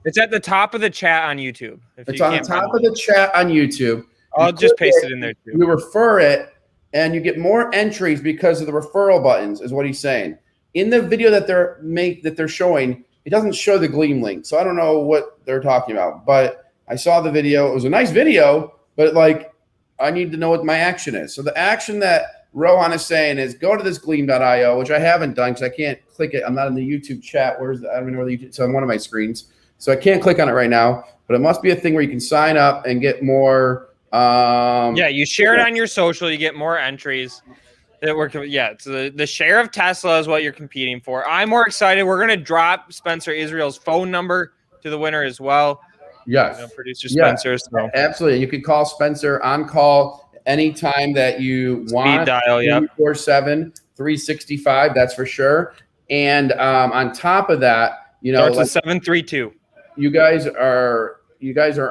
Speaker 1: It's at the top of the chat on YouTube.
Speaker 2: It's on the top of the chat on YouTube.
Speaker 1: I'll just paste it in there too.
Speaker 2: You refer it, and you get more entries because of the referral buttons, is what he's saying. In the video that they're showing, it doesn't show the Gleam link, so I don't know what they're talking about. But I saw the video; it was a nice video, but like I need to know what my action is. So the action that Rohan is saying is go to this Gleam.io, which I haven't done because I can't click it. I'm not in the YouTube chat. I don't even know where the YouTube. So on one of my screens, so I can't click on it right now. But it must be a thing where you can sign up and get more.
Speaker 1: Yeah, you share it on your social, you get more entries. So the share of Tesla is what you're competing for. I'm more excited. We're gonna drop Spencer Israel's phone number to the winner as well.
Speaker 2: Yes,
Speaker 1: producer Spencer.
Speaker 2: So. Absolutely, you can call Spencer on call anytime that you want.
Speaker 1: Speed dial,
Speaker 2: 24/7, 365. That's for sure. And on top of that,
Speaker 1: starts with 732.
Speaker 2: You guys are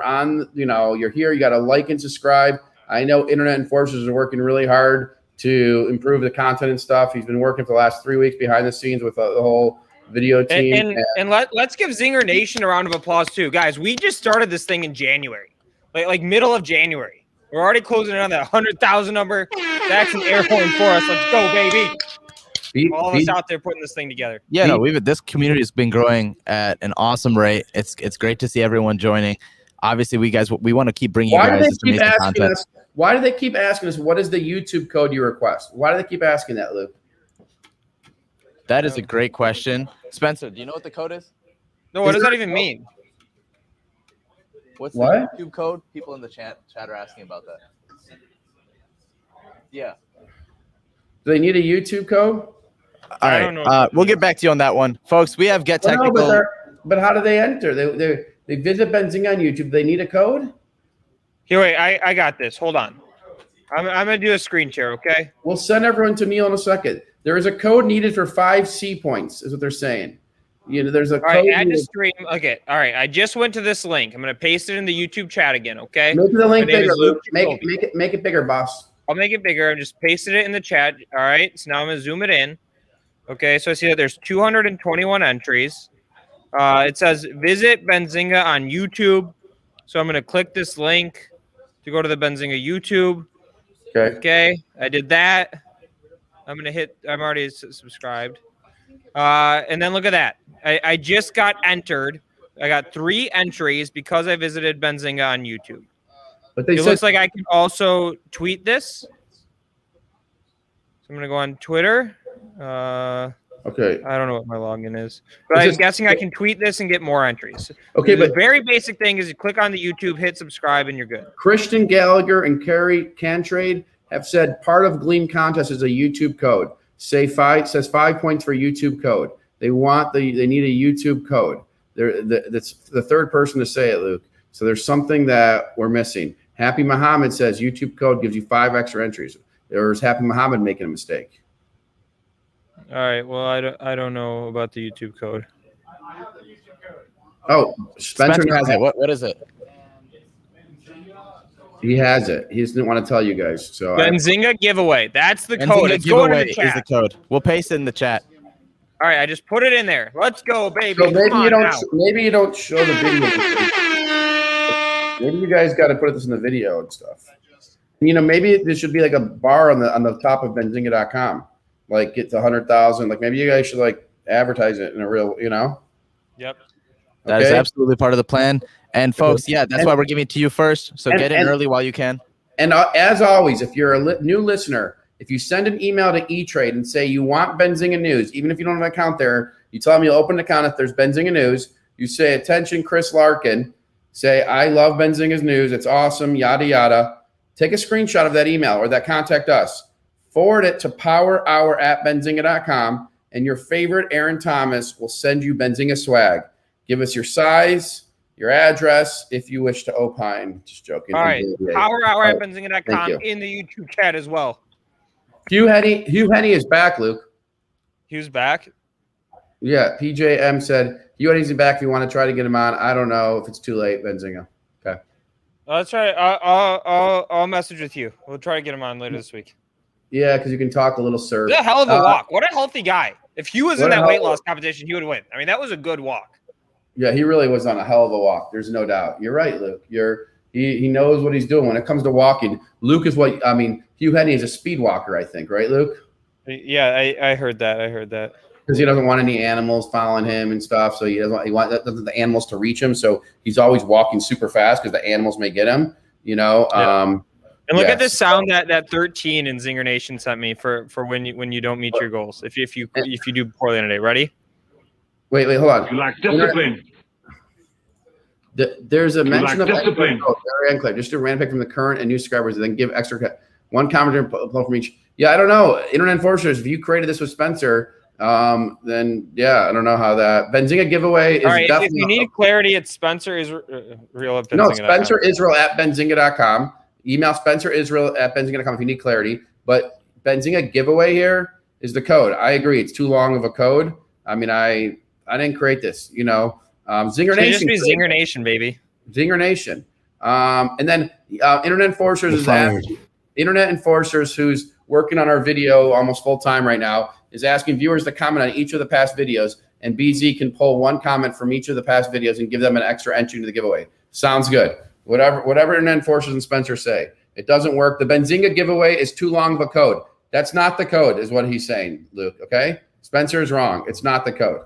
Speaker 2: on. You're here. You got to like and subscribe. I know Internet Enforcers are working really hard to improve the content and stuff. He's been working for the last 3 weeks behind the scenes with the whole video team.
Speaker 1: And let's give Zinger Nation a round of applause too, guys. We just started this thing in January, like middle of January. We're already closing in on that 100,000 number. That's an air horn for us. Let's go, baby. All of us out there putting this thing together.
Speaker 5: Yeah, this community has been growing at an awesome rate. It's great to see everyone joining. Obviously, we want to keep bringing you guys this amazing content.
Speaker 2: Why do they keep asking us, what is the YouTube code you request? Why do they keep asking that, Luke?
Speaker 5: That is a great question. Spencer, do you know what the code is?
Speaker 1: No, what does that even mean?
Speaker 5: What's the YouTube code? People in the chat are asking about that. Yeah.
Speaker 2: Do they need a YouTube code?
Speaker 5: All right. We'll get back to you on that one. Folks, we have Get Technical.
Speaker 2: No, but how do they enter? They visit Benzinga on YouTube. They need a code?
Speaker 1: Here, wait. I got this. Hold on. I'm going to do a screen share, okay?
Speaker 2: We'll send everyone to Neil in a second. There is a code needed for 5 C points, is what they're saying. There's a code.
Speaker 1: All right, add to stream. Okay, all right. I just went to this link. I'm going to paste it in the YouTube chat again, okay?
Speaker 2: Make the link bigger, Luke. Make it bigger, boss.
Speaker 1: I'll make it bigger. I just pasted it in the chat. All right, so now I'm going to zoom it in. Okay, so I see that there's 221 entries. It says visit Benzinga on YouTube. So I'm going to click this link to go to the Benzinga YouTube. Okay, I did that. I'm already subscribed. And then look at that. I just got entered. I got 3 entries because I visited Benzinga on YouTube. But it looks like I can also tweet this. So I'm going to go on Twitter.
Speaker 2: Okay.
Speaker 1: I don't know what my login is. But I'm guessing I can tweet this and get more entries.
Speaker 2: Okay,
Speaker 1: the very basic thing is you click on the YouTube, hit subscribe, and you're good.
Speaker 2: Christian Gallagher and Carrie Cantrade have said part of Gleam contest is a YouTube code. Says 5 points for YouTube code. They need a YouTube code. That's the third person to say it, Luke. So there's something that we're missing. Happy Muhammad says YouTube code gives you 5 extra entries. There's Happy Muhammad making a mistake.
Speaker 1: All right. Well, I don't know about the YouTube code.
Speaker 2: Oh, Spencer
Speaker 5: has it. What is it?
Speaker 2: He has it. He just didn't want to tell you guys. So
Speaker 1: Benzinga giveaway. That's the
Speaker 5: Benzinga
Speaker 1: code. It's going in
Speaker 5: giveaway
Speaker 1: the
Speaker 5: is
Speaker 1: chat.
Speaker 5: the code. We'll paste it in the chat.
Speaker 1: All right, I just put it in there. Let's go, baby.
Speaker 2: So maybe
Speaker 1: Come
Speaker 2: you
Speaker 1: on
Speaker 2: don't.
Speaker 1: now.
Speaker 2: Maybe you don't show the video. Maybe you guys got to put this in the video and stuff. You know, maybe there should be like a bar on the top of Benzinga.com. Like get to 100,000. Like maybe you guys should like advertise it in a real. You know.
Speaker 1: Yep.
Speaker 5: That is absolutely part of the plan. And folks, yeah, that's why we're giving it to you first. So get in early while you can.
Speaker 2: And as always, if you're a new listener, if you send an email to E-Trade and say you want Benzinga News, even if you don't have an account there, you tell them you'll open an account if there's Benzinga News. You say, attention, Chris Larkin. Say, I love Benzinga's news. It's awesome, yada, yada. Take a screenshot of that email or that contact us. Forward it to powerhour@benzinga.com, and your favorite Aaron Thomas will send you Benzinga swag. Give us your size, your address, if you wish to opine. Just joking.
Speaker 1: All right. PowerHour@benzinga.com in the YouTube chat as well.
Speaker 2: Hugh Henny is back, Luke.
Speaker 1: Hugh's back?
Speaker 2: Yeah, PJM said Hugh Henny's back if you want to try to get him on. I don't know if it's too late, Benzinga. Okay.
Speaker 1: That's right. I'll message with you. We'll try to get him on later this week.
Speaker 2: Yeah, because you can talk a little surf.
Speaker 1: It's a hell of a walk. What a healthy guy. If Hugh was in that weight loss competition, he would win. I mean, that was a good walk.
Speaker 2: Yeah, he really was on a hell of a walk. There's no doubt. You're right, Luke. He knows what he's doing when it comes to walking. Luke is Hugh Henny is a speed walker, I think, right, Luke?
Speaker 1: Yeah, I heard that.
Speaker 2: Because he doesn't want any animals following him and stuff, so he wants the animals to reach him. So he's always walking super fast because the animals may get him. You know.
Speaker 1: Yeah. And look at this sound that 13 in Zinger Nation sent me for when you don't meet your goals. If you do poorly on a day. Ready?
Speaker 2: Wait, hold on.
Speaker 8: You lack discipline.
Speaker 2: There's a mention of
Speaker 8: discipline.
Speaker 2: Very unclear. Just do a random pick from the current and new subscribers, and then give extra one comment from each. Yeah, I don't know. Internet Enforcers, if you created this with Spencer, then yeah, I don't know how that Benzinga giveaway is. All right,
Speaker 1: if you need clarity, it's Spencer Israel at Benzinga.
Speaker 2: No, Spencer Israel at Benzinga.com. Email Spencer Israel at Benzinga.com if you need clarity. But Benzinga giveaway here is the code. I agree. It's too long of a code. I mean, I didn't create this, you know. Zinger Nation.
Speaker 1: Just be Zinger Nation, baby.
Speaker 2: Zinger Nation. And then Internet Enforcers is asking, Internet Enforcers, who's working on our video almost full time right now, is asking viewers to comment on each of the past videos, and BZ can pull one comment from each of the past videos and give them an extra entry to the giveaway. Sounds good. Whatever Internet Enforcers and Spencer say. It doesn't work. The Benzinga giveaway is too long of a code. That's not the code, is what he's saying, Luke. Okay? Spencer is wrong. It's not the code.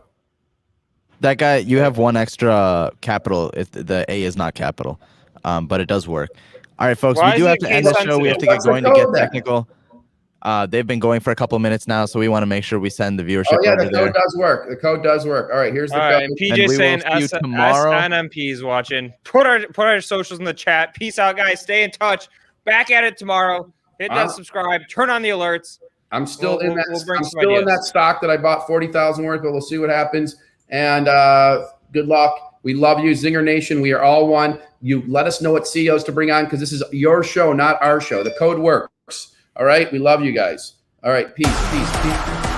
Speaker 5: That guy, you have one extra capital. The A is not capital, but it does work. All right, folks, we do have to end the show. We have to get going to get technical. They've been going for a couple minutes now, so we want to make sure we send the viewership over there.
Speaker 2: The code does work. The code does work. All right, here's the code.
Speaker 1: And PJ saying SNMP is watching. Put our socials in the chat. Peace out, guys. Stay in touch. Back at it tomorrow. Hit that subscribe. Turn on the alerts.
Speaker 2: I'm still in that stock that I bought 40,000 worth, but we'll see what happens. And good luck. We love you, Zinger Nation. We are all one. You let us know what CEOs to bring on because this is your show, not our show. The code works. All right. We love you guys. All right. Peace.